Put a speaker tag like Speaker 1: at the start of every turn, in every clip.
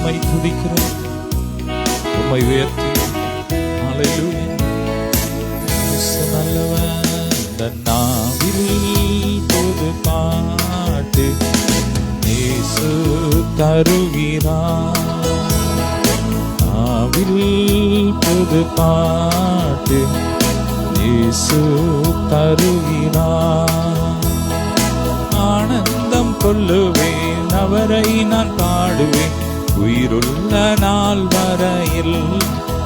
Speaker 1: உம்மை துதிக்கிறோம், உம்மை உயர்த்தி. ஹல்லேலூயா. இயேசு நல்லவர். இந்த நாவில் புது பாட்டு இயேசு தருகிறார். நாவில் புது பாட்டு இயேசு தருகிறார். ஆனந்தம் கொள்ளுவேன், அவரை நான் பாடுவேன் உயிருள்ள நாள் வரையில்.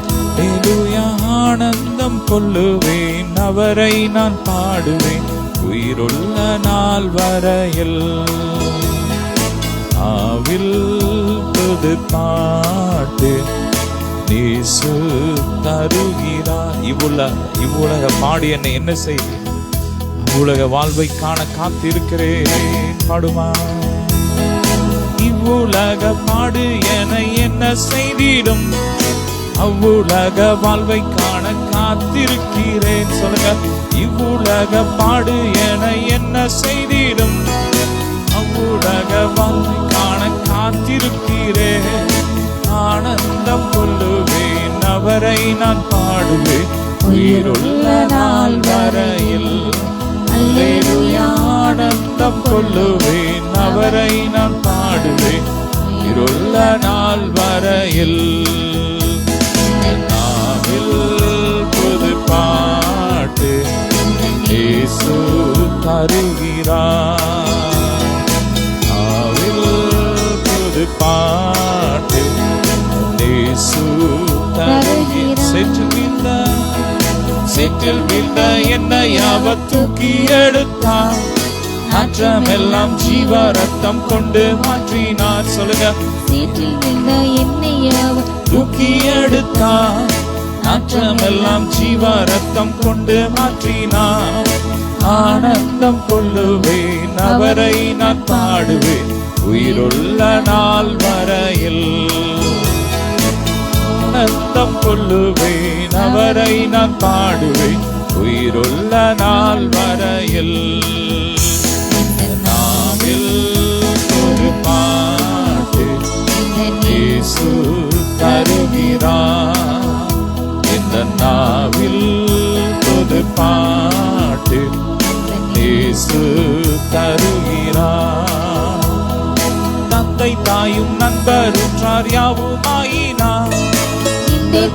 Speaker 1: ஹல்லேலூயா. ஆனந்தம் கொள்ளுவேன், அவரை நான் பாடுவேன் உயிருள்ள நாள் வரையில். ஆவில் புது பாட்டு இயேசு தருகிறார். இவ்வுலக பாடி என்னை என்ன செய்வேன், உலக வாழ்வை காண காத்திருக்கிறேன். பாடுமா. இவ்வுலக பாடு என என்ன செய்திடும், அவ்வுலக வாழ்வை காண காத்திருக்கிறேன். சொல்லுங்க. இவ்வுலக பாடு என என்ன செய்திடும், அவ்வுலக வாழ்வை காண காத்திருக்கிறேன். ஆனந்தம் கொள்ளுவேன், அவரை நான் பாடுவேன் உயிருள்ள நாள் வரையில். அல்லேலூயா. ஆனந்தம் கொள்ளுவேன், அவரை நான் பாடுவேன் உயிருள்ள நாள் வரையில். நாவில் புது பாட்டு இயேசு தருகிறார். நாவில் புது பாட்டு இயேசு தருகிறார். சேற்றில் வீழ்ந்த என்னை அவர் தூக்கி எடுத்தார். நாற்றமெல்லாம் ஜீவ ரத்தம் கொண்டு மாற்றினார். சொல்லுங்க.
Speaker 2: சேற்றில் வீழ்ந்த என்னை அவர்
Speaker 1: தூக்கி எடுத்தார். நாற்றமெல்லாம் ஜீவ ரத்தம் கொண்டு மாற்றினார். ஆனந்தம் கொள்ளுவேன், அவரை நான் பாடுவேன் உயிருள்ள நாள் வரையில். ஆனந்தம் கொள்ளுவேன், அவரை நான் பாடுவேன் உயிருள்ள நாள் வரையில். நாவில் ஒரு பாட்டு இயேசு தருகிறார். இந்த நாவில் புது பாட்டு இயேசு தருகிறார். தந்தை தாயும் நண்பர் உற்றார் யாவுமாயினார்.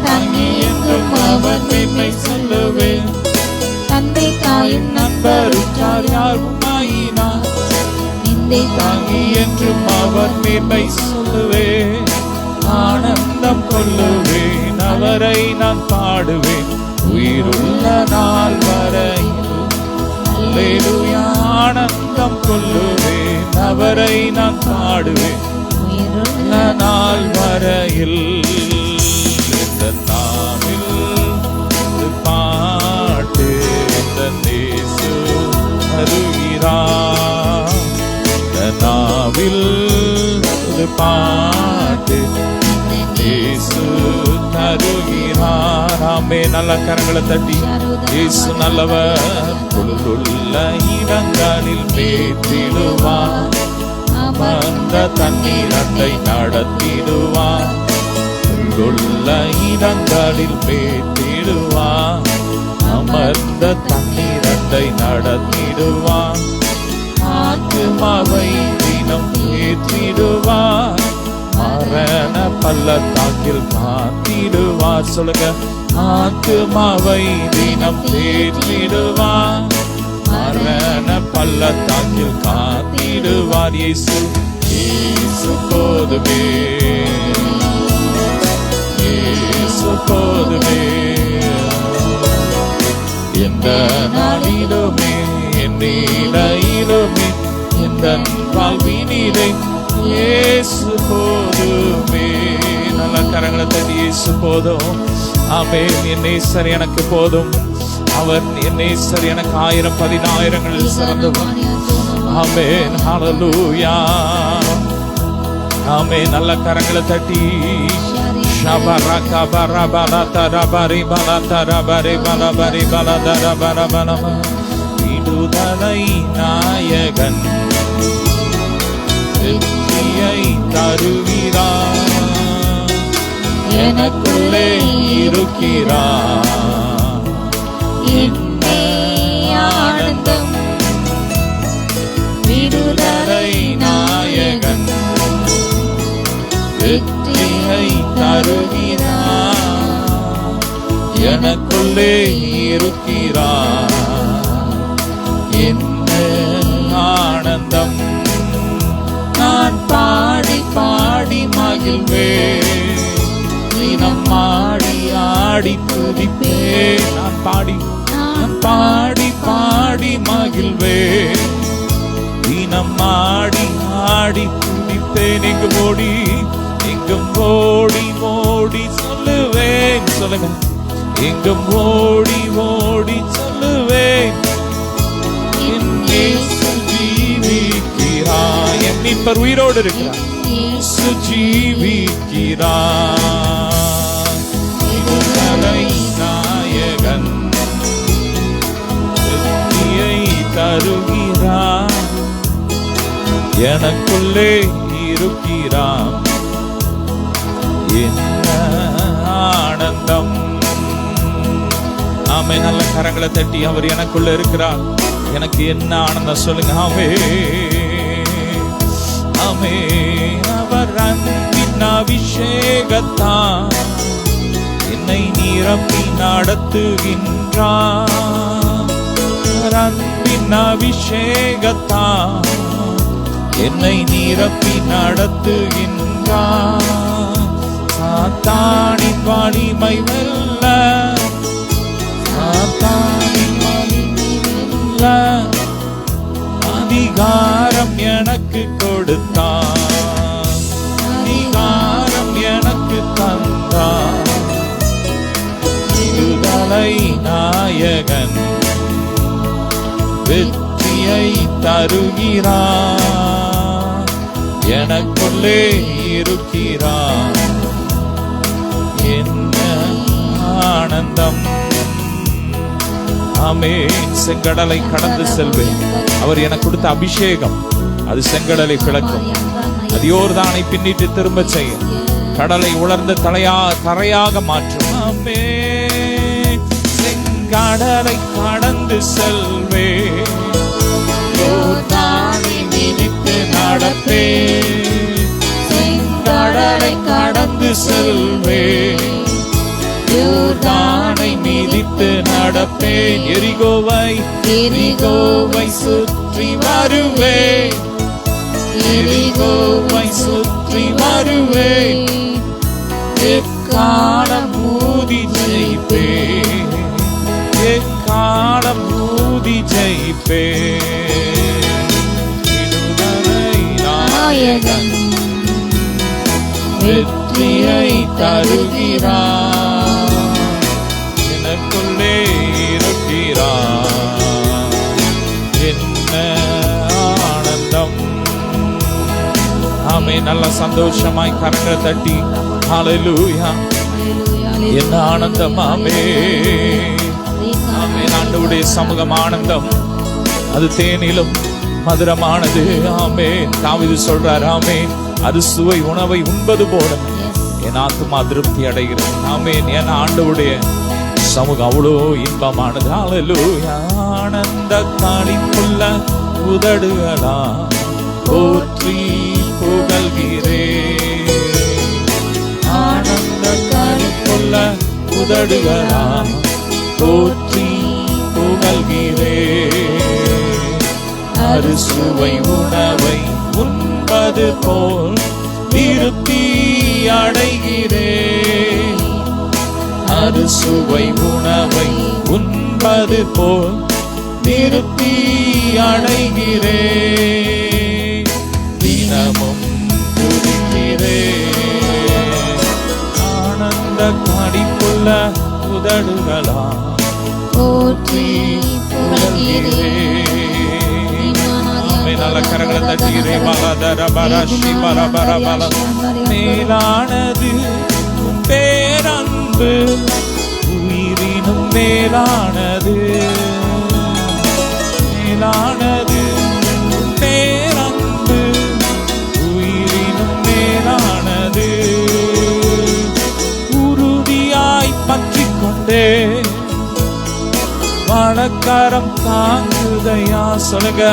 Speaker 2: தாங்கி
Speaker 1: என்றும் அவர் மேன்மை சொல்லுவேன்.
Speaker 2: தந்தை தாயும்
Speaker 1: நண்பர் உற்றார் யாவுமாயினார். தாங்கி என்றும் அவர் மேன்மை சொல்லுவேன். ஆனந்தம் கொள்ளுவேன், அவரை நான் பாடுவேன் உயிருள்ள நாள் வரையில். அல்லேலூயா. ஆனந்தம் கொள்ளுவேன், அவரை நான் பாடுவேன் உயிருள்ள நாள் வரையில். இந்த நாவில் பாட்டு இந்த இயேசு தருகிறார். இந்த நாவில் பாட்டு இயேசு தருகிறார். ஆமே. நல்ல கரங்களை தட்டி இயேசு நல்லவர். பொழுதுள்ள இடங்களில் மேற்றிடுவார். அமர்ந்த தண்ணீரண்டை நடத்திடுவார். பொழுதுள்ள இடங்களில் மேற்றிடுவார். அமர்ந்த தண்ணீரண்டை நடத்திடுவார். ஆத்துமாவை தினம் ஏற்றிடுவார். மரண பள்ளத்தாக்கில் காத்திடுவார். சொல்லுங்க. ஆத்துமாவை தினம் ஏற்றிடுவார். மரண பள்ளத்தாக்கில் காத்திடுவார். இயேசு இயேசு போதுமே, இயேசு போதுமே. எந்த நாளிலுமே என் நிலையிலுமே எந்த வாழ்வினிலே இயேசு போதுமே. நல்ல கரங்களை தட்டி இயேசு போதும். ஆமென். என் நேசர் எனக்கு போதும். அவர் என் நேசர் எனக்கு 1000 சிறந்தவர். ஆமென். ஹல்லேலூயா. ஆமென். நல்ல கரங்களை தட்டி ஷபரக பரபலத ரபரி பலத ரபரி பலபரி பலத ரபர பலம. விடுதலை நாயகன் வெற்றியை தருகிறார். எனக்குள்ளே இருக்கிறார்.
Speaker 2: என்னே ஆனந்தம் விடுதலை நாயகன்
Speaker 1: வெற்றியை தருகிறார். எனக்குள்ளே இருக்கிறார். என்ன ஆனந்தம். நான் பாடி பாடி மகிழ்வேன். தினம் ஆடி ஆடி துதிப்பேன். நான் பாடி பாடி மகிழ்வேன். தினம் ஆடி ஆடி துதிப்பேன். எங்கும் ஓடி ஓடி சொல்லுவேன். சொல்லுங்க. எங்கும் ஓடி ஓடி சொல்லுவேன். என் இயேசு ஜீவிக்கிறார். என் மீட்பர் உயிரோடு இருக்கிறார். இயேசு ஜீவிக்கிறார். விடுதலை நாயகன் வெற்றியை தருகிறார். எனக்குள்ளே இருக்கிறார். என்ன ஆனந்தம். ஆமே. நல்ல கரங்களை தட்டி அவர் எனக்குள்ள இருக்கிறார். எனக்கு என்ன ஆனந்தம் சொல்லுங்க. ஆமே ஆமே. அவர் அன்பின் அபிஷேகத்தான் என்னை நிரப்பி நடத்துகின்றார். அன்பின் அபிஷேகத்தான் என்னை நிரப்பி நடத்துகின்றார். சாத்தானின் வலிமை வெல்ல, சாத்தானின் வலிமை வெல்ல அதிகாரம் எனக்கு கொடுத்தார். அதிகாரம் எனக்கு தந்தார். விடுதலை நாயகன் வெற்றியை தருகிறார். எனக்குள்ளே இருக்கிறார். என்ன ஆனந்தம். ஆமென். செங்கடலை கடந்து செல்வேன். அவர் எனக்கு கொடுத்த அபிஷேகம் அது செங்கடலை பிளக்கும். அது யோர்தானை பின்னிட்டு திரும்ப செய்யும். கடலை உலர்ந்த தரையாக மாற்றும். ஆமென். செங்கடலை கடந்து செல்வேன். யோர்தானை மிதித்து நடப்பேன். செங்கடலை கடந்து செல்வேன். யோர்தானை மிதித்து நடப்பேன். எரிகோவை சுற்றி வருவேன். எரிகோவை சுற்றி வருவேன். எக்காலம் ஊதி ஜெயிப்பேன். எக்காலம் ஊதி ஜெயிப்பேன். விடுதலை நாயகன் வெற்றியை தருகிறார். எனக்குள்ளே இருக்கிறார். என்ன ஆனந்தம். ஆமே. நல்ல சந்தோஷமாய் கரங்களை தட்டி ஹல்லேலூயா. என்ன ஆனந்தம். ஆமே ஆமே. ஆண்டவருடைய சமூகம் ஆனந்தம். அது தேனிலும் மதுரமானது. ஆமே. தாவீது சொல்றார். ஆமே. அது சுவை உணவை உண்பது போல என் ஆத்துமா திருப்தி அடைகிறது. ஆமென். என் ஆண்டவருடைய சமூகம் அவ்வளோ இன்பமானது. ஹல்லேலூயா. ஆனந்த களிப்புள்ள உதடுகளா போற்றி புகழ்கிறேன். ஆனந்த களிப்புள்ள உதடுகளா போற்றி புகழ்கிறேன். அறுசுவை உணவை உண்பது போல் திருப்தி அடைகிறேன். அறுசுவை உணவை உண்பது போல் திருப்தி அடைகிறேன். தினமும் துதிக்கிறேன். ஆனந்த களிப்புள்ள உதடுகளா போற்றி புகழ்கிறேன். நல்ல கரங்களை தட்டுகிறேன். மேலானது பேரன்பு உயிரினும் மேலானது. மேலானது பேரன்பு உயிரினும் மேலானது. வலக்கரம் தாங்குதையா. சொல்லுங்க,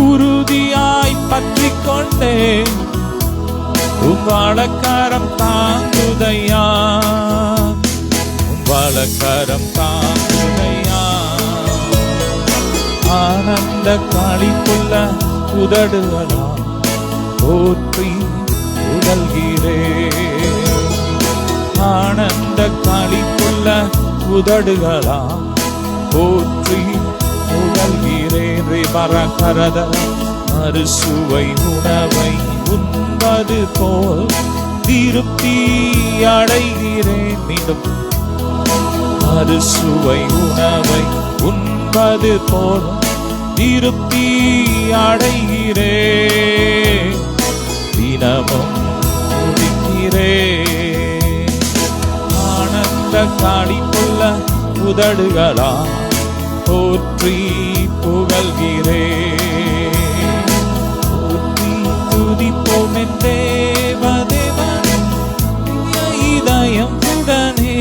Speaker 1: உறுதியாய் பற்றி கொண்டேன், உன் வலக்கரம் தாங்குதையா, உன் வலக்கரம் தாங்குதையா. ஆனந்த களிப்புள்ள உதடுகளால் போற்றி புகழ்கிறேன். ஆனந்த களிப்புள்ள உதடுகளால் போற்றி புகழ்கிறேன். பரகரத அறுசுவை உணவை உண்பது போல் திருப்தி அடைகிறேன். மீண்டும், அறுசுவை உணவை உண்பது போல் திருப்தி அடைகிறேன். தினமும் துதிக்கிறேன். ஆனந்த களிப்புள்ள உதடுகளா போற்றி புகழ்கிறேன். போற்றி துதிப்போம் என் தேவதேவன் இதயம் உடனே.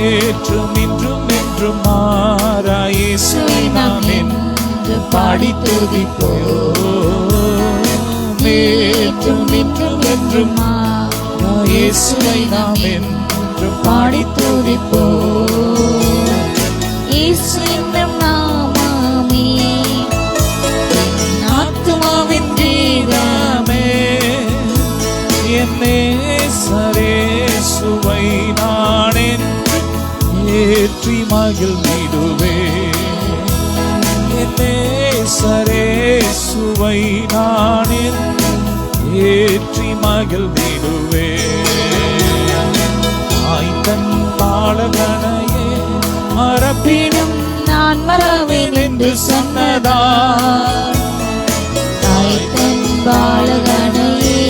Speaker 1: ஏற்றும் இன்றும் என்றும் மாறா இயேசுவை நாம் என்று பாடி துதிப்போம். ஏற்றும் இன்றும் என்றும் மாறா இயேசுவை நாம் என்று பாடி துதிப்போம்.
Speaker 2: இயேசு என்னும் நாமமே என் ஆத்துமாவின் கீதமே.
Speaker 1: என் நேசரேசுவை நான் என்று ஏற்றி மகிழ்ந்திடுவேன். என் நேசரேசுவை நான் என்று ஏற்றி மகிழ்ந்திடுவேன். ஆய்தன் பாலகனையே மறப்பினும்
Speaker 2: நான் மறவேன் என்று சொன்னதா. தாய்தன் பாலகனையே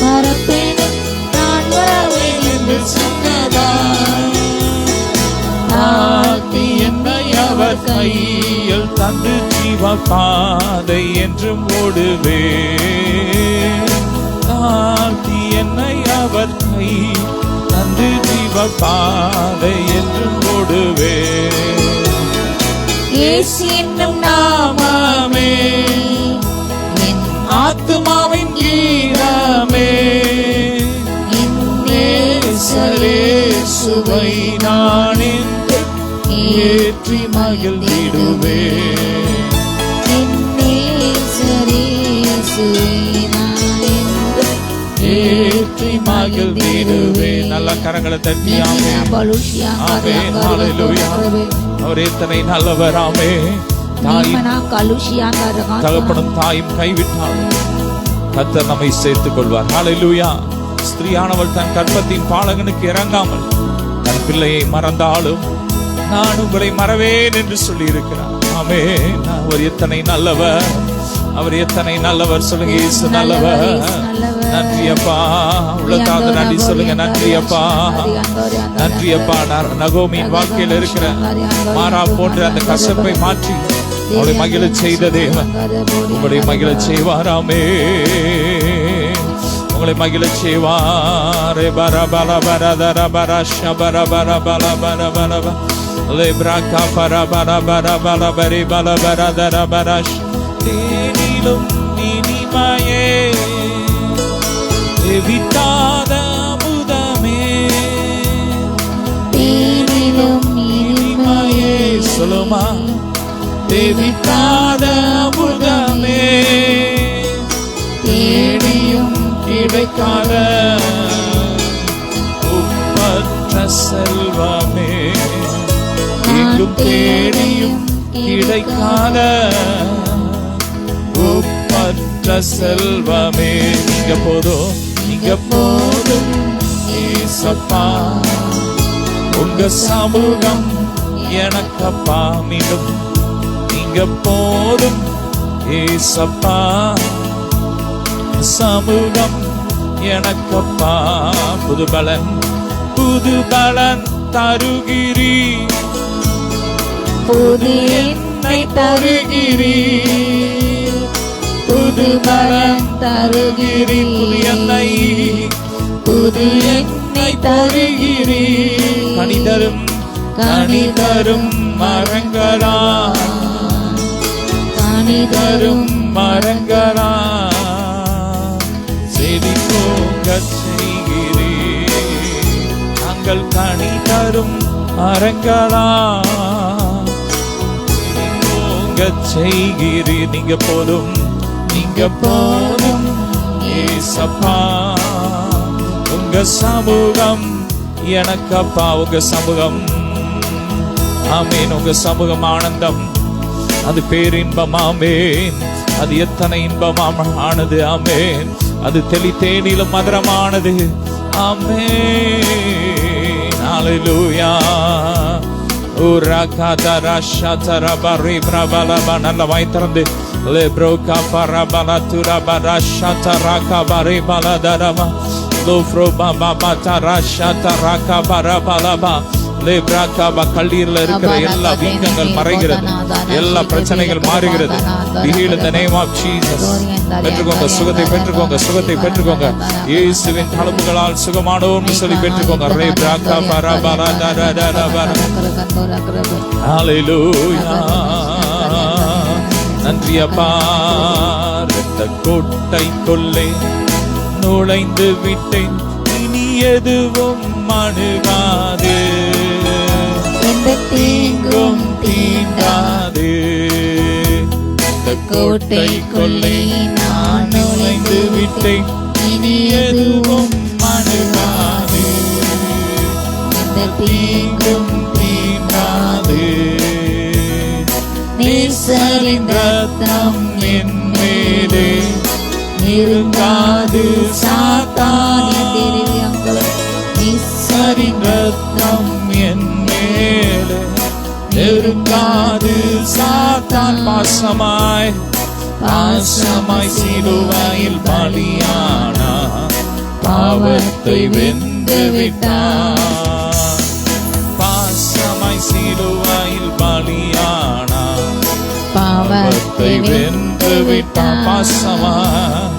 Speaker 2: மறப்பேனும் நான் மறவேன் என்று சொன்னதா.
Speaker 1: தாழ்த்தி என்னை அவர் கையில் தந்து ஜீவ பாதை என்றும் ஓடுவேன். தாழ்த்தி என்னை அவர் கை தந்து ஜீவ பாதை என்றும் ஓடுவேன்.
Speaker 2: இயேசு என்னும் நாமமே என்
Speaker 1: ஆத்துமாவின் கீதமே.
Speaker 2: என்
Speaker 1: நேசரேசுவை நான் என்று ஏற்றி மகிழ்ந்திடுவேன்.
Speaker 2: என் நேசரேசுவை நான் என்று
Speaker 1: ஏற்றி மகிழ்ந்திடுவேன். நல்ல கரங்களை தட்டி ஆமென். ஆமென். ஹல்லேலூயா. அவர் எத்தனை நல்லவர். ஆமென். தாயும் தகப்பனும் தாயும் கைவிட்டால் கர்த்தர் நம்மை சேர்த்துக் கொள்வார். ஹல்லேலூயா. ஸ்திரீயானவள் தன் கர்ப்பத்தின் பாலகனுக்கு இறங்காமல் தன் பிள்ளையை மறந்தாலும் நான் உங்களை மறவேன் என்று சொல்லி இருக்கிறார். ஆமென். அவர் எத்தனை நல்லவர், அவர் எத்தனை நல்லவர். சொல்லுங்க, இயேசு நல்லவர். நன்றி அப்பா. உள்ளத்தாந்து நன்றி சொல்லுங்க. நன்றி அப்பா, நன்றி அப்பா. நகோமியின் வாழ்க்கையில் இருக்கிற மாறா போன்ற அந்த கசப்பை மாற்றி அவளை மகிழ செய்த தேவன் உங்களை மகிழ செய்வாராமே. உங்களை மகிழ செய்வாரே. பர பல பர தர பர ஷபர பர பல பர பல லேப்ராகா பர பர பர பல பரி பல பர தர பர தேனிலும் இனிமையே எவிட்டாத அமுதமே.
Speaker 2: தேனிலும் இனிமையே
Speaker 1: சொல்லுமா. எவிட்டாத அமுதமே தேடியும் கிடைக்காத ஒப்பற்ற செல்வமே. எங்கும் தேடியும் கிடைக்காத ஒப்பற்ற செல்வமே. நீங்க போதும், நீங்க போதும் ஏசப்பா. உங்க சமூகம் எனக்கப்பா. மீண்டும், நீங்க போதும் ஏசப்பா. சமூகம் எனக்கப்பா. புதுபலன் புதுபலன் தருகிறீ.
Speaker 2: புது என்னை தருகிறீ. புது பலன் தருகிறீ.
Speaker 1: புது என்னை
Speaker 2: புது என்னை தருகிறீ.
Speaker 1: கனிதரும் கனி தரும் மரங்களா,
Speaker 2: கனி
Speaker 1: தரும் மரங்களா, செழிப்போங்க செய்கிறீர். நாங்கள் கனி தரும் மரங்களா, செழிப்போங்க செய்கிறீர். நீங்க போதும், நீங்க போதும் ஏசப்பா. உங்க சமூகம் எனக்கப்பா, உங்க சமூகம். ஆமேன். உங்க சமூகம் ஆனந்தம், அது பேரின்பம். ஆமேன். அது எத்தனை இன்பமானது. ஆமேன். அது தெளித்தேனிலும் மதுரமானது. ஆமேன். ஹல்லேலூயா. நல்ல வாய் திறந்து லெப்ரோகா பரபல துரபர ஷதரகா பரிபல தரமா லோஃப்ரோ பாபா பதரா ஷதரகா பரபலபா லெப்ராகா. கல்லீரல இருக்கிற எல்லா வீக்கங்கள் மறைகிறது, எல்லா பிரச்சனைகள் மாறுகிறது. Heal in the name of Jesus. பெற்றுக்கோங்க சுகத்தை, பெற்றுக்கோங்க சுகத்தை, பெற்றுக்கோங்க. இயேசுவின் தழும்புகளால் சுகமானோர்னு சொல்லி பெற்றுக்கோங்க. லெப்ராகா பரபல தரதரபர. ஹல்லேலூயா. நன்றி அப்பா. இரத்த கோட்டைக்குள்ளே நுழைந்து விட்டேன், இனி எதுவும் அணுகாது,
Speaker 2: எந்த தீங்கும்
Speaker 1: தீண்டாது. இந்த கோட்டைக்குள்ளே நான் நுழைந்து விட்டேன், இனி எதுவும் அணுகாது,
Speaker 2: எந்த
Speaker 1: தீங்கும் தீண்டாது. நேசரின் ரத்தம் என் மேலே நெருங்காது சாத்தான். நேசரின் ரத்தம் என் மேலே நெருங்காது சாத்தான். பாசமாய் பாசமாய் சிலுவையில் பலியானா, பாவத்தை வென்று விட்டார். பாசமாய் சிலுவையில் பலியானா, பாவத்தை வென்று விட்டார்.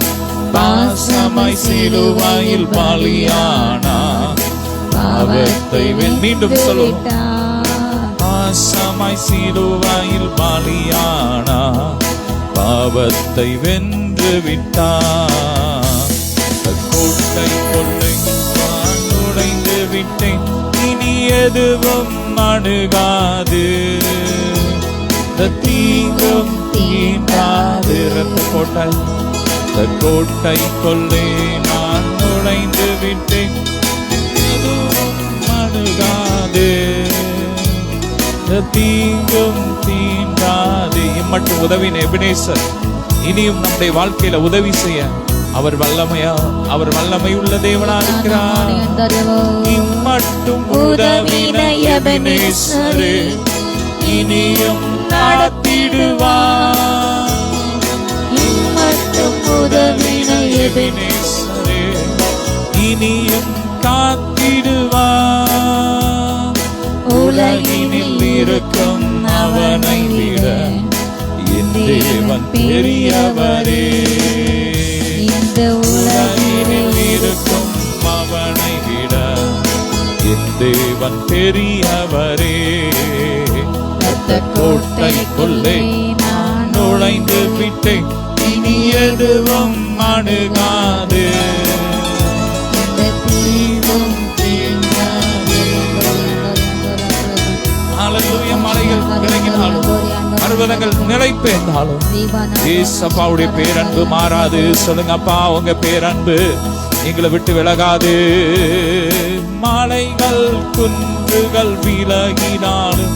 Speaker 1: பாசமாய் சிலுவையில் பலியானா, பாவத்தை மீண்டும் சொல்லும். பாசமாய் சிலுவையில் பலியானா, பாவத்தை வென்று விட்டார். கோட்டை கொள்ளை நான் நுழைந்து விட்டேன், இனி எதுவும் அணுகாது, தீங்கும் தீண்டாது. கோட்டை கோட்டை கொள்ளை நான் நுழைந்து விட்டேன், எதுவும் அணுகாது, தீங்கும் தீண்டாது. இம்மட்டும் உதவின எபினேசர் இனியும் நம்முடைய வாழ்க்கையில உதவி செய்ய அவர் வல்லமை உள்ள தேவனா இருக்கிறார். இம்மட்டும் உதவின எபினேசரே இனியும் நடத்திடுவார்.
Speaker 2: இம்மட்டும் உதவின
Speaker 1: எபினேசரே இனியும் காத்திடுவார். உலகினில் இருக்கும் அவனை விட என் தேவன் பெரியவரே.
Speaker 2: இந்த
Speaker 1: உலகினில் இருக்கும் அவனை விட என் தேவன் பெரியவரே. கோட்டைக்குள்ளே நான் நுழைந்து விட்டேன், இனி எதுவும் அணுகாது, தீங்கும் தீண்டாது. ஹல்லேலூயா. மலைகள் விலகினாலும் பர்வதங்கள் நிலை பெயர்ந்தாலும் ஏசப்பாவுடைய பேரன்பு மாறாது. சொல்லுங்க அப்பா, உங்க பேரன்பு எங்களை விட்டு விலகாது. மலைகள் குன்றுகள் விலகினாலும்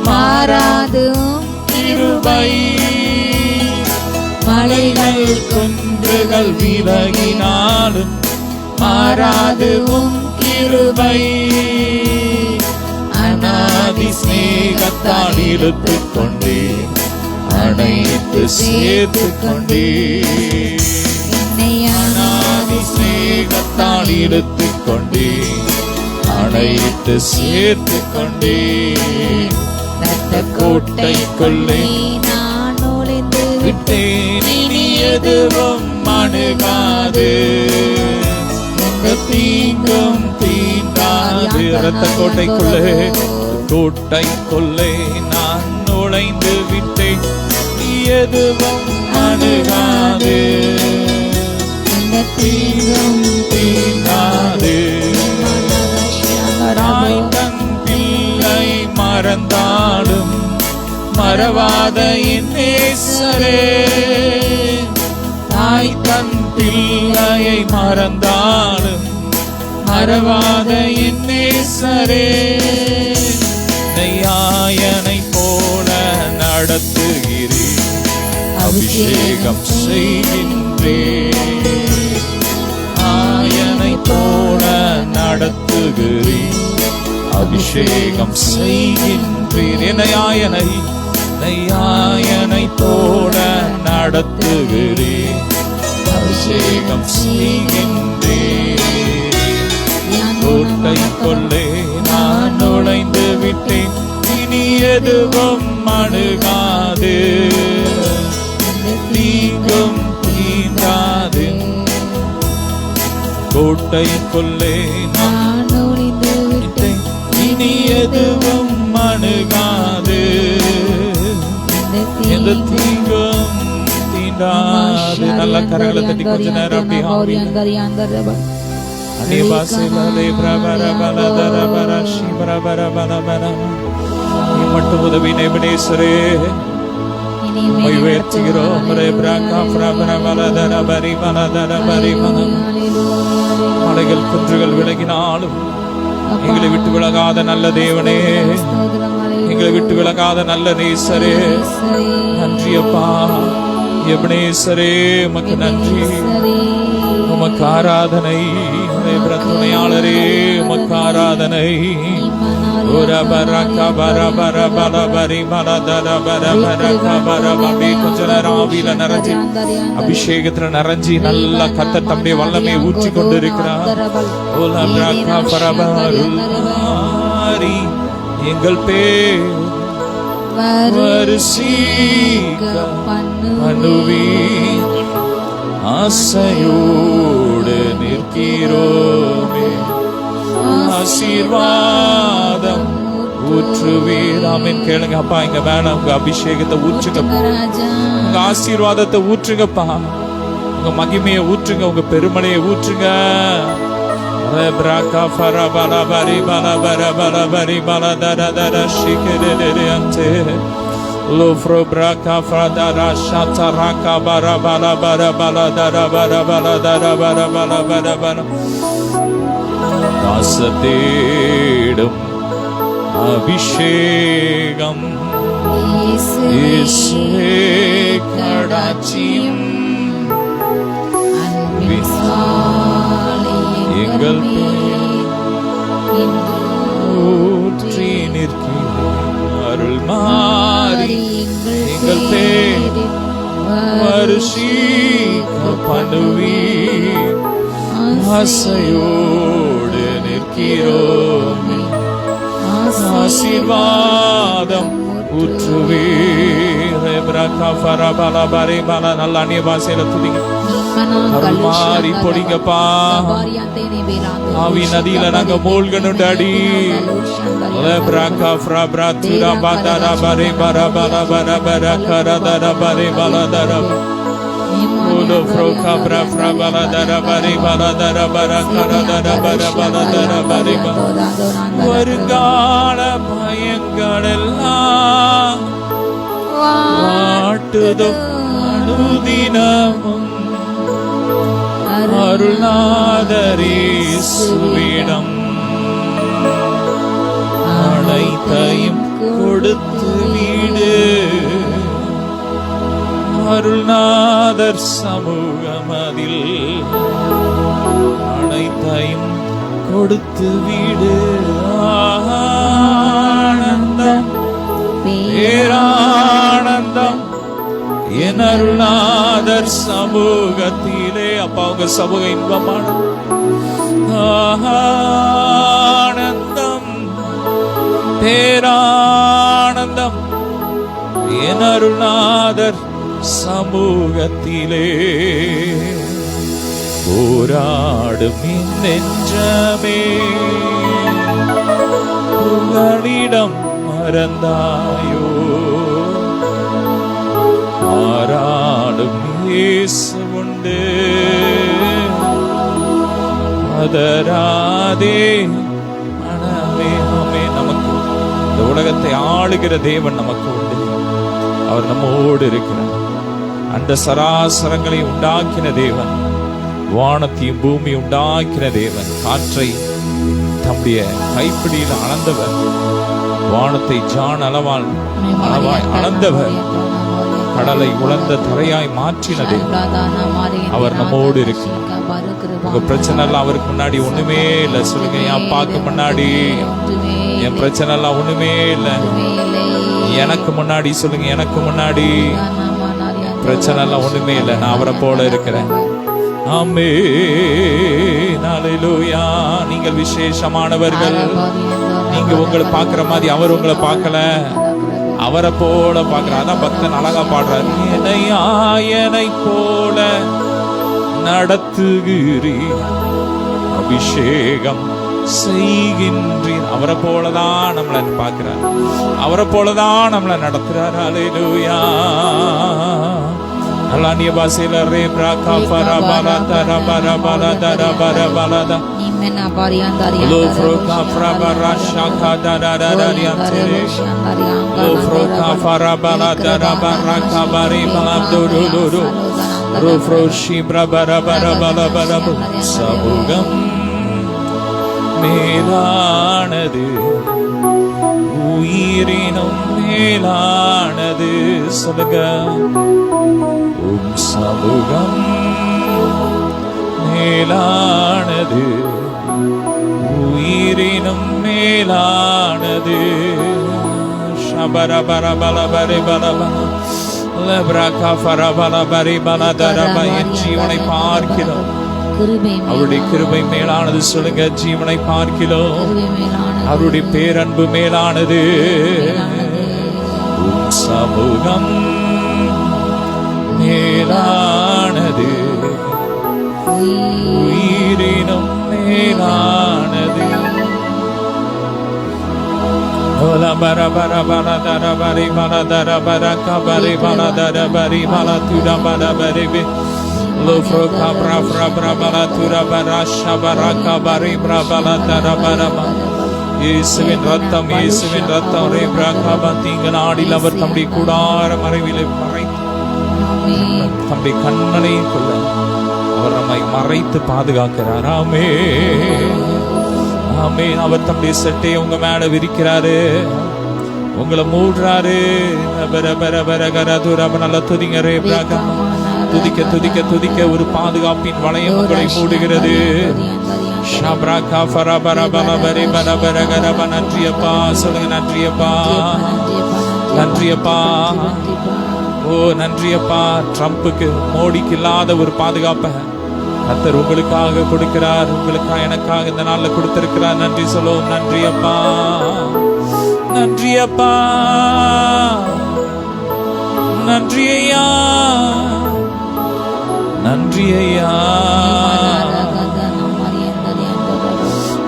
Speaker 2: மாறாது
Speaker 1: கிருபை. மலைகள் குன்றுகள் விலகினாலும் மாறாது கிருபை. அநாதி ஸ்நேகத்தால் இழுத்துக் கொண்டே அனைத்து சேர்த்து கொண்டே. அநாதி ஸ்நேகத்தால் இழுத்துக் கொண்டே அனைத்து சேர்த்து கொண்டே. கோட்டைக்குள்ளே
Speaker 2: நான் நுழைந்து
Speaker 1: விட்டேன், இனி எதுவும் அணுகாது, தீங்கும் தீண்டாது. இரத்த கோட்டைக்குள்ளே கோட்டைக்குள்ளே நான் நுழைந்து விட்டேன், எதுவும் அணுகாது, தீங்கும் தீண்டாது. தாய் தன் பிள்ளை மறந்தாலும் மறவாத என் நேசரே, தாய் தன் பிள்ளையை மறந்தாலும் மறவாத என் நேசரே, ஆயனை போல நடத்துகிறேன், அபிஷேகம் செய்கின்றேன். ஆயனை போல நடத்துகிறேன், அபிஷேகம் செய்கின்றேன். என்னை ஆயனை போல நடத்துகிறேன், அபிஷேகம் செய்கின்றேன். கோட்டைக்குள்ளே நான் நுழைந்து விட்டேன், இனி எதுவும் அணுகாது, தீங்கும் தீண்டாது. கோட்டைக்குள்ளே நான் நுழைந்து விட்டேன், இனி எதுவும் அணுகாது, எந்த தீங்கும் தீண்டாது. நல்ல கரங்களை தட்டி கொஞ்ச நேரம் அப்படி மட்டும் உதவி நேபனேஸ்வரே உயர்த்துகிறோம். மலைகள் குன்றுகள் விலகினாலும் எங்களை விட்டு விலகாத நல்ல தேவனே, எங்களை விட்டு விலகாத நல்ல நேசரே, நன்றி அப்பா. எபனேசரே உமக்கு நன்றி, உமக்கு ஆராதனை. துணையாளரே உமக்கு ஆராதனை. கொஞ்ச நேரம் ஆவியில நிறைஞ்சி அபிஷேகத்துல நிறைஞ்சி நல்ல கர்த்தர் தம்முடைய வல்லமையை ஊற்றி கொண்டு இருக்கிறார். எங்கள் பேர் ஆசையோடு நிற்கிறோமே, ஆசீர்வாதம் ஊற்றுவீர். ஆமென். கேளுங்க அப்பா, இங்க மேல உங்க அபிஷேகத்தை ஊற்றுங்க, உங்க ஆசீர்வாதத்தை ஊற்றுங்கப்பா, உங்க மகிமையை ஊற்றுங்க, உங்க பெருமலையை ஊற்றுங்க. Lofro braka fradara shataraka bara bara bara bara dara bara bara dara bara bara bara bara தாசத்தேடும் அபிஷேகம் இயேசுவே கடாட்சியும் எங்கள் ஊற்றி நிற்கிறோம். அருள் மாறி எங்கள் பேர் வருஷிக்க பண்ணுவீர், ஆசையோடு நிற்கிறோம், ஆசீர்வாதம் ஊற்றுவீர். நல்ல அந்நிய பாஷையில துதிங்க, அருள் மாறி பொடிங்கப்பா. ஆவி நதியில நாங்க மூழ்கணும் டாடி. வருங்கால பயங்கள் எல்லாம் வாட்டுதோ அனுதினமும் அருள்நாதரேசுவிடம் அனைத்தையும் கொடுத்து வீடு. அருள்நாதர் சமூகமதில் அனைத்தையும் கொடுத்து வீடு. ஆனந்தம் பேரானந்தம் என் அருள்நாதர் சமூகத்திலே. அப்பா உங்க சமூக இன்பமான ஆனந்தம் பேரானந்தம் என் அருள்நாதர் சமூகத்திலே. போராடும் நெஞ்சமே உங்களிடம் மறந்தாயோ மாறாடும் இயேசு உண்டு பதறாதே மனமே. ஆமே. நமக்கு இந்த உலகத்தை ஆளுகிற தேவன் நமக்கு உண்டு. அவர் நம்மோடு இருக்கிறார். அந்த சராசரங்களை உண்டாக்கின தேவன், வானத்தையும் பூமி உண்டாக்கின தேவன், காற்றை தம்முடைய கைப்பிடியில் அளந்தவர், வானத்தை ஜான் அளவாய் அளந்தவர், கடலை உலர்ந்த தரையாய் மாற்றின தேவன், அவர் நம்மோடு இருக்கிறார். உங்க பிரச்சனை எல்லாம் அவருக்கு முன்னாடி ஒண்ணுமே இல்லை. சொல்லுங்க, என் அப்பாவுக்கு முன்னாடி என் பிரச்சனை எல்லாம் ஒண்ணுமே இல்லை. எனக்கு முன்னாடி சொல்லுங்க, எனக்கு முன்னாடி பிரச்சனை எல்லாம் ஒண்ணுமே இல்லை. நான் அவரை போல இருக்கிறேன். ஆமென். ஹல்லேலூயா. நீங்கள் விசேஷமானவர்கள். நீங்க உங்களை பார்க்கிற மாதிரி அவர் உங்களை பார்க்கல, அவரை போல பார்க்கிறார். அதான் பக்தன் அழகா பாடுறார். என்னை போல நடத்துகிறீர், அபிஷேகம் செய்கின்றீர். அவரை போலதான் நம்மளை பார்க்கிறார், அவரை போலதான் நம்மளை நடத்துறார். ஹல்லேலூயா. அல்லானிய பாஷையில ரே பிரகா பரா பலா தர பரா பலா தர பரா பலா த
Speaker 2: நிமெனா பாரியாந்தாரியா
Speaker 1: லோ ஃப்ரோகா ஃப்ரபரா ஷாகா தரரரியா தெரே லோ ஃப்ரோகா ஃபரா பலா தர பரா கபரி பலா துருரு ரோ ஃப்ரோஷி பிரபரா பரா பலா பலா சமுகம் மேலானது, உயிரினும் மேலானது. சொல்லுங்க, சமூகம் மேலானது, உயிரினும் மேலானது. என் ஜீவனை பார்க்கிறோம், அவருடைய கிருபை மேலானது. சொல்லுங்க, ஜீவனை பார்க்கிறோம், அவருடைய பேரன்பு மேலானது. சமூகம் மேலானது, உயிரினும் மேலானது. பர பர பர தர பரி பர தர பர கபரி பர தர பரி பர துர பர பரி லோ ஃப்ரோகா ப்ரா ப்ரா ப்ரா பர துர பர ஷபர கபரி ப்ரா பர தர பர. இயேசுவின் ரத்தம், இயேசுவின் ரத்தம். ரே பிரகா தீங்க நாடில் அவர் தம்முடைய கூடார மறைவிலே மறைத்து, தம்முடைய கண்ணனை கொள்ள அவர் நம்மை மறைத்து பாதுகாக்கிறார். ஆமென், ஆமென். அவர் தம்முடைய செட்டையை உங்க மேல விரிக்கிறாரு, உங்களை மூடுறாரு. நல்லா துதிங்க. ரே பிரகா துதிக்க துதிக்க துதிக்க ஒரு பாதுகாப்பின் வளையம் உங்களை மூடுகிறது. நன்றியப்பா. சொல்லுங்க, நன்றியப்பா, நன்றியப்பா. ஓ நன்றியப்பா. ட்ரம்புக்கு, மோடிக்கு இல்லாத ஒரு பாதுகாப்பை கர்த்தர் உங்களுக்காக கொடுக்கிறார், உங்களுக்காக எனக்காக இந்த நாள்ல கொடுத்திருக்கிறார். நன்றி சொல்லுவோம். நன்றியப்பா, நன்றியப்பா, நன்றி ஐயா, நன்றி ஐயா,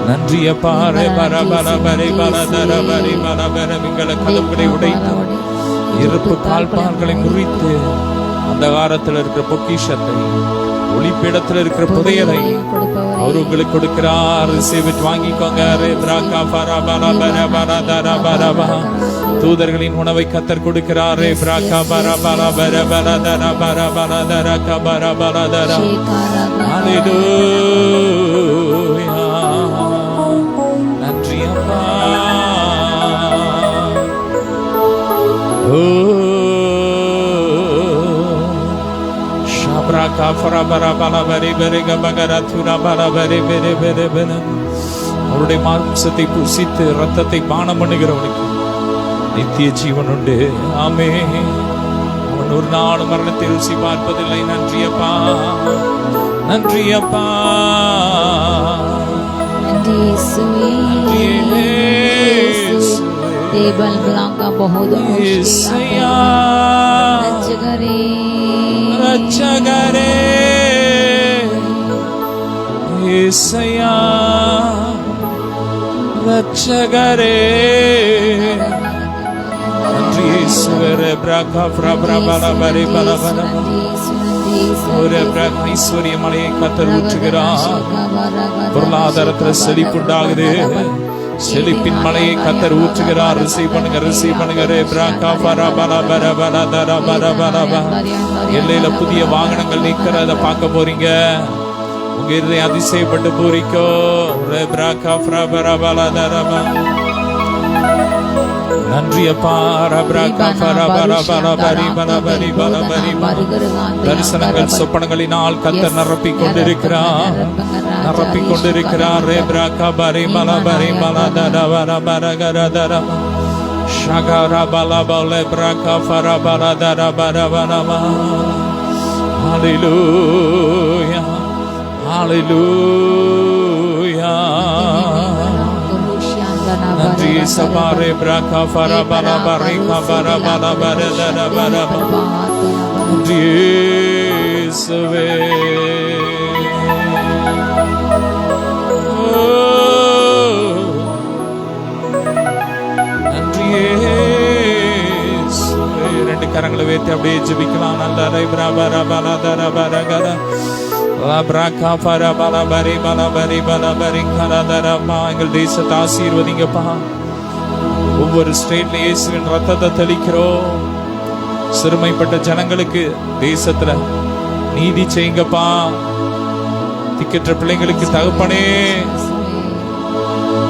Speaker 1: நன்றியப்பா. கதவுகளை உடைத்து, இருப்பு கால்பான்களை முறித்து, அந்த காலத்தில் இருக்கிற பொக்கிஷத்தை, ஒளிப்பிடத்தில் இருக்கிற புதையலை அவர் உங்களுக்கு கொடுக்கிறார். வாங்கிக்கோங்க. தூதர்களின் உணவை கத்தர் கொடுக்கிறார். நன்றி அப்பா. அவருடைய மாம்சத்தை புசித்து ரத்தத்தை பானம் பண்ணுகிறவனுக்கு நித்திய ஜீவன் உண்டு. ஆமே. அவன் ஒரு நாள் மரணத்தை ருசி பார்ப்பதில்லை. நன்றியப்பா, நன்றியப்பா,
Speaker 2: टेबल का बहुत
Speaker 1: रक्षगरे येसया ரட்சகரே நன்றி இயேசுவே பிரகா பிரபல பரி பலபல ஒரு பிரக ஐஸ்வர்ய மலையை கர்த்தர் ஊற்றுகிறார். பொருளாதாரத்துல செழிப்புண்டாகுது. செழிப்பின் மலையை கர்த்தர் ஊற்றுகிறார். ரிசீவ் பண்ணுங்க, ரிசீவ் பண்ணுங்க. ரே பிரகா பரபல பரபல தர பரபல. எல்லையில புதிய வாகனங்கள் நிக்கிறத பார்க்க போறீங்க. உங்க இருதயம் அதிசயப்பட்டு பூரிக்கோ. ரே பிரகா பிரபல தரப. நன்றி அப்பா. ரப்ரகா பரபல பலபரி பலபரி பலபரி. தரிசனங்கள் சொப்பனங்களினால் கர்த்தர் நிரப்பிக் கொண்டிருக்கிறார், நிரப்பிக் கொண்டிருக்கிறார். ரே பிரகா பரி பலபரி பலதர பரபரகர தர ஷகர பலபல பிரகா பரபல தர பரபரம. ஹalleluya, ஹalleluya. நன்றி சபாரே பிரகா பரபல பரி பரபல பரதர பரப. நன்றி இயேசுவே. நன்றி இயேசுவே. ரெண்டு கரங்களை வைத்து அப்படியே ஜெபிக்கலாம். நல்ல ரை பிரபர பலதர பரகர பிரகா பரபல பரி பலபரி பலபரி கரதரமா. எங்கள் தேசத்தை ஆசீர்வதிங்கப்பா. ஒவ்வொரு ஸ்டேட்ல இயேசுவின் ரத்தத்தை தெளிக்கிறோம். சிறுமைப்பட்ட ஜனங்களுக்கு தேசத்துல நீதி செய்யுங்கப்பா. திக்கற்ற பிள்ளைங்களுக்கு தகப்பனே,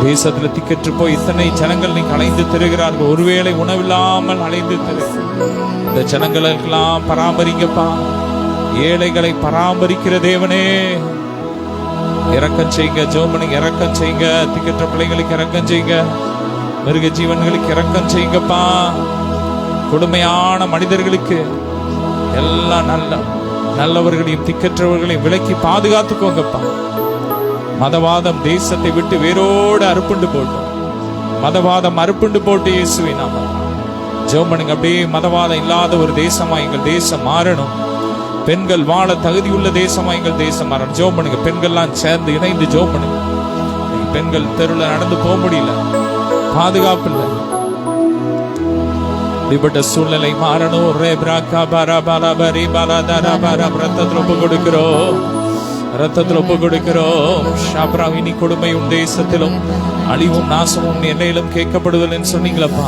Speaker 1: தேசத்துல திக்கற்று போய் இத்தனை ஜனங்கள் நீங்க அலைந்து திரிகிறார்கள். ஒருவேளை உணவில்லாமல் அலைந்து திரு இந்த ஜனங்களுக்கெல்லாம் பராமரிங்கப்பா. ஏழைகளை பராமரிக்கிற தேவனே, இரக்கம் செய்யுங்க. ஜோமனுக்கு இரக்கம் செய்யுங்க. திக்கற்ற பிள்ளைங்களுக்கு இரக்கம் செய்யுங்க. மிருக ஜீவன்களுக்கு இரக்கம் செய்யுங்கப்பா. கொடுமையான மனிதர்களுக்கு எல்லாம் நல்லவர்களையும் திக்கற்றவர்களையும் விலக்கி பாதுகாத்துக்கோங்கப்பா. மதவாதம் தேசத்தை விட்டு வேரோடு அறுப்புண்டு போட்டோம். மதவாதம் அறுப்புண்டு போட்டு இயேசுவை நாம ஜெபம் அப்படியே மதவாதம் இல்லாத ஒரு தேசமா எங்கள் தேசம் மாறணும். பெண்கள் வாழ தகுதியுள்ள தேசமா எங்கள் தேசம் மாறணும். ஜெபம் பண்ணுங்க. பெண்கள்லாம் சேர்ந்து இணைந்து ஜெபம் பண்ணுங்க. பெண்கள் தெருவில் நடந்து போக முடியல, பாதுகாப்பு இல்லை. இப்படிப்பட்ட சூழ்நிலை மாறணும். ரே பிரகா பரபல பரி பலதர பரப. ரத்தத்தில் ஒப்பு கொடுக்கிறோம், ரத்தத்தில் ஒப்பு கொடுக்கிறோம். ஷாப்ரா, இனி கொடுமையும் தேசத்திலும் அழிவும் நாசமும் எல்லையிலும் கேட்கப்படுவதில்லைன்னு சொன்னீங்களப்பா.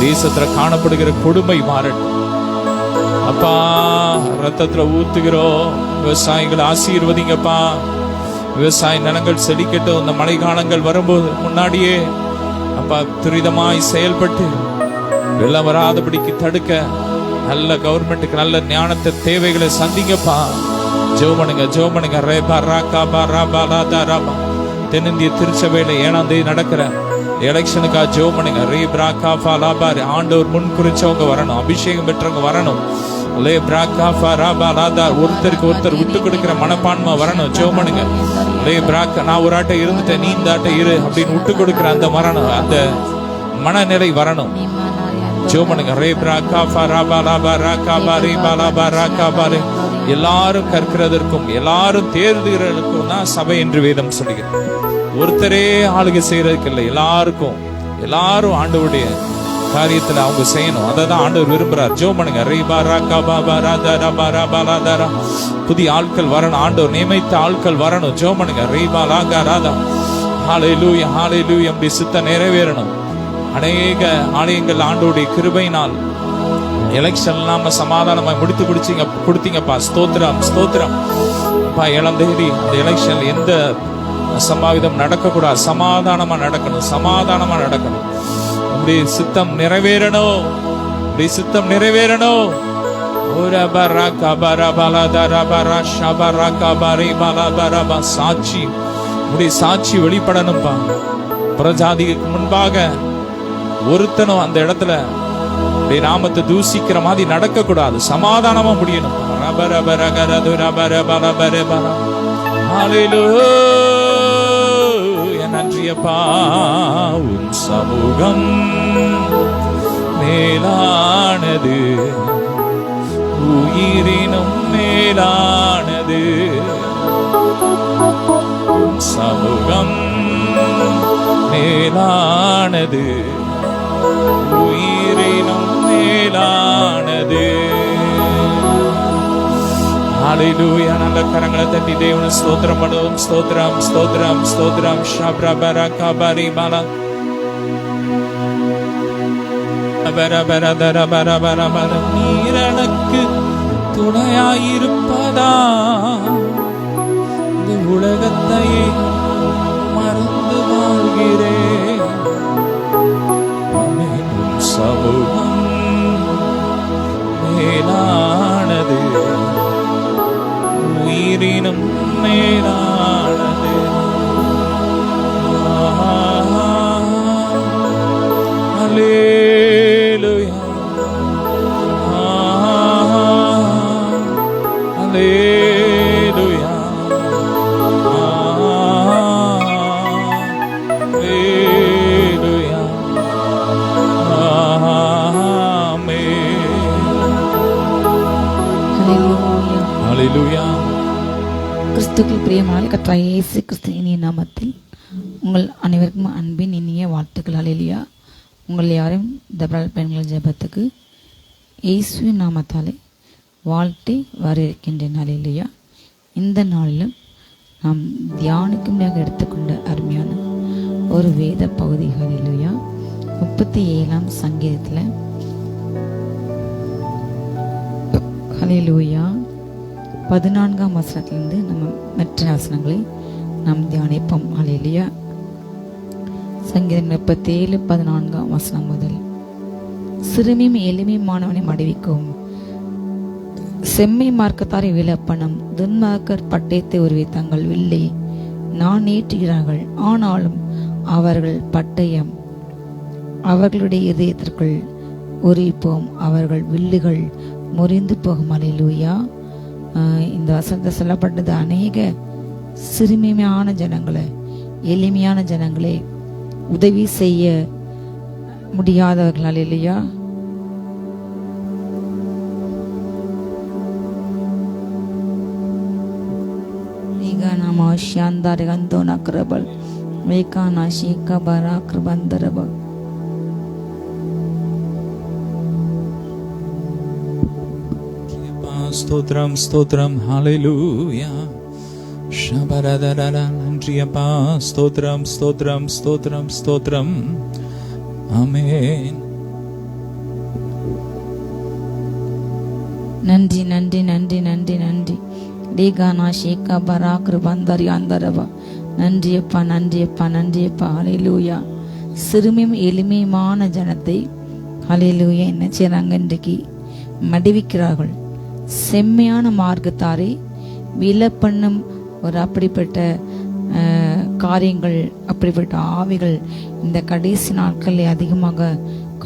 Speaker 1: தேசத்துல காணப்படுகிற கொடுமை மாறட்டும் அப்பா. ரத்தத்துல ஊத்துகிறோம். விவசாயிகளை ஆசீர்வதிங்கப்பா. விவசாய நிலங்கள் செழிக்கட்டும். இந்த மழை காலங்கள் வரும்போது முன்னாடியே அப்பா துரிதமாய் செயல்பட்டு வெள்ளம் வராதபடிக்கு தடுக்க நல்ல கவர்மெண்ட்டுக்கு நல்ல ஞானத்தை தேவைகளை சந்திங்கப்பா. ஜெபமனுங்க, ஜெபமனுங்க. ரே பராகா பரபல தரப. தென்னிந்திய திருச்சபையில 7ஆம் தேதி நடக்கிற எலெக்ஷனுக்கா ஜெபமனுங்க. ரே பிராகா பலபரி. ஆண்டவர் முன் குறிச்சவங்க வரணும், அபிஷேகம் பெற்றவங்க வரணும். லே பிராகா பரபல தர. ஒருத்தருக்கு ஒருத்தர் விட்டு கொடுக்கிற மனப்பான்மை வரணும். ஜெபமனுங்க. லே பிராகா, நான் ஒரு ஆட்டை இருந்துட்டேன், நீ இந்த ஆட்டை இரு அப்படின்னு விட்டு கொடுக்கிற அந்த மரணம், அந்த மனநிலை வரணும். ஜெபமனுங்க. ரே பிராகா பரபல பராகா பரி பலபராகா பரி. எல்லாரும் கற்கிறதற்கும் எல்லாரும் தேர்தலுக்கும் தான் சபை என்று வேதம் சொல்லுகிறது. ஒருத்தரே ஆளுகை செய்யறதுக்கு இல்லை, எல்லாருக்கும் எல்லாரும் ஆண்டவருடைய காரியத்துல அவங்க செய்யணும். அதை தான் ஆண்டவர் விரும்புறார். ஜெபம் பண்ணுங்க. புதிய ஆட்கள் வரணும், ஆண்டவர் நியமித்த ஆட்கள் வரணும். ஜெபம் பண்ணுங்க. ஹல்லேலூயா, ஹல்லேலூயா. அப்படி சித்தம் நிறைவேறணும். அநேக ஆலயங்கள் ஆண்டவருடைய கிருபையினால் எலெக்ஷன் இல்லாம சமாதானமா முடித்து கொடுத்தீங்கப்பா. ஸ்தோத்திரம், ஸ்தோத்திரம் அப்பா. 7ஆம் தேதி அந்த எலெக்ஷன் எந்த அசம்பாவிதம் நடக்கக்கூடாது, சமாதானமா நடக்கணும், சமாதானமா நடக்கணும். உங்களுடைய சித்தம் நிறைவேறணும், உங்களுடைய சித்தம் நிறைவேறணும். சாட்சி, உங்களுடைய சாட்சி வெளிப்படணும்பா. பிரஜாதிக்கு முன்பாக ஒருத்தனும் அந்த இடத்துல நாமத்தை தூசிக்கிற மாதிரி நடக்க கூடாது, சமாதானமா முடியணும். நன்றியப்பா. உன் சமூகம் மேலானது, உயிரினும் மேலானது. சமூகம் மேலானது, மேலானது, உயிரினும் மேலானது. ஹல்லேலூயா. நல்ல கரங்களை தட்டி தேவனை ஸ்தோத்திரம் பண்ணுவோம். ஸ்தோத்திரம், ஸ்தோத்திரம், ஸ்தோத்திரம். ஷப்ரபர கபரி பல நீர் எனக்கு துணையாயிருப்பதா, இந்த உலகத்தையே மறந்து வாழ்கிறேன். சமூகம் மேலானது, உயிரினும் மேலானது. அல்லேலூயா, அல்லேலூயா, அல்லேலூயா. ஹல்லேலூயா.
Speaker 2: கிறிஸ்துவுக்குள் பிரியமான கர்த்தராகிய இயேசு கிறிஸ்துவின் இனிய நாமத்தில் உங்கள் அனைவருக்கும் அன்பின் இனிய வாழ்த்துக்கள். ஹல்லேலூயா. உங்கள் யாரும் இந்த பெண்கள் ஜெபத்துக்கு இயேசுவின் நாமத்தாலே வாழ்த்தி வரவேற்கின்றேன். ஹல்லேலூயா. இந்த நாளிலும் நாம் தியானிக்கும்படியாக எடுத்துக்கொண்ட அருமையான ஒரு வேத பகுதி. ஹல்லேலூயா. 37ஆம் சங்கீதத்தில் ஹல்லேலூயா 14ஆம் வசனத்திலிருந்து நம்ம மற்ற வசனங்களை நாம் தியானிப்போம். ஹல்லேலூயா. சங்கீதம் 37:14 வசனம் முதல். சிறுமியும் எளிமையுமானவனை மடிவிக்கவும், செம்மை மார்க்கத்தாரை விலப்பனம், துன்மார்க்கர் பட்டயத்தை உருவி தங்கள் வில்லை நான் ஏற்றுகிறார்கள். ஆனாலும் அவர்கள் பட்டயம் அவர்களுடைய இதயத்திற்குள் உரிப்போம், அவர்கள் வில்லுகள் முறிந்து போகும். ஹல்லேலூயா. இந்த வசனத்தை சொல்லப்பட்டது அநேக சிறுமியான ஜனங்களை, எளிமையான ஜனங்களை, உதவி செய்ய முடியாதவர்கள். ஹல்லேலூயா.
Speaker 1: ஸ்தோத்திரம், ஸ்தோத்திரம். ஹல்லேலூயா. ஷபரதரர நன்றியப்பா. ஸ்தோத்திரம், ஸ்தோத்திரம், ஸ்தோத்திரம், ஸ்தோத்திரம். ஆமென்.
Speaker 2: நன்றி, நன்றி, நன்றி, நன்றி, நன்றி. டீகானா ஷேகா பராக்ரு பந்தரி அந்தரவா. நன்றியப்பா, நன்றியப்பா, நன்றியப்பா. ஹல்லேலூயா. சிறுமியும் எளிமையுமான ஜனத்தை ஹல்லேலூயா என்ன செய்றாங்க? இன்றைக்கு மடிவிக்கிறார்கள். செம்மையான மார்க்கத்தாரை விலப்பண்ணும் ஒரு அப்படிப்பட்ட காரியங்கள், அப்படிப்பட்ட ஆவிகள் இந்த கடைசி நாட்களில் அதிகமாக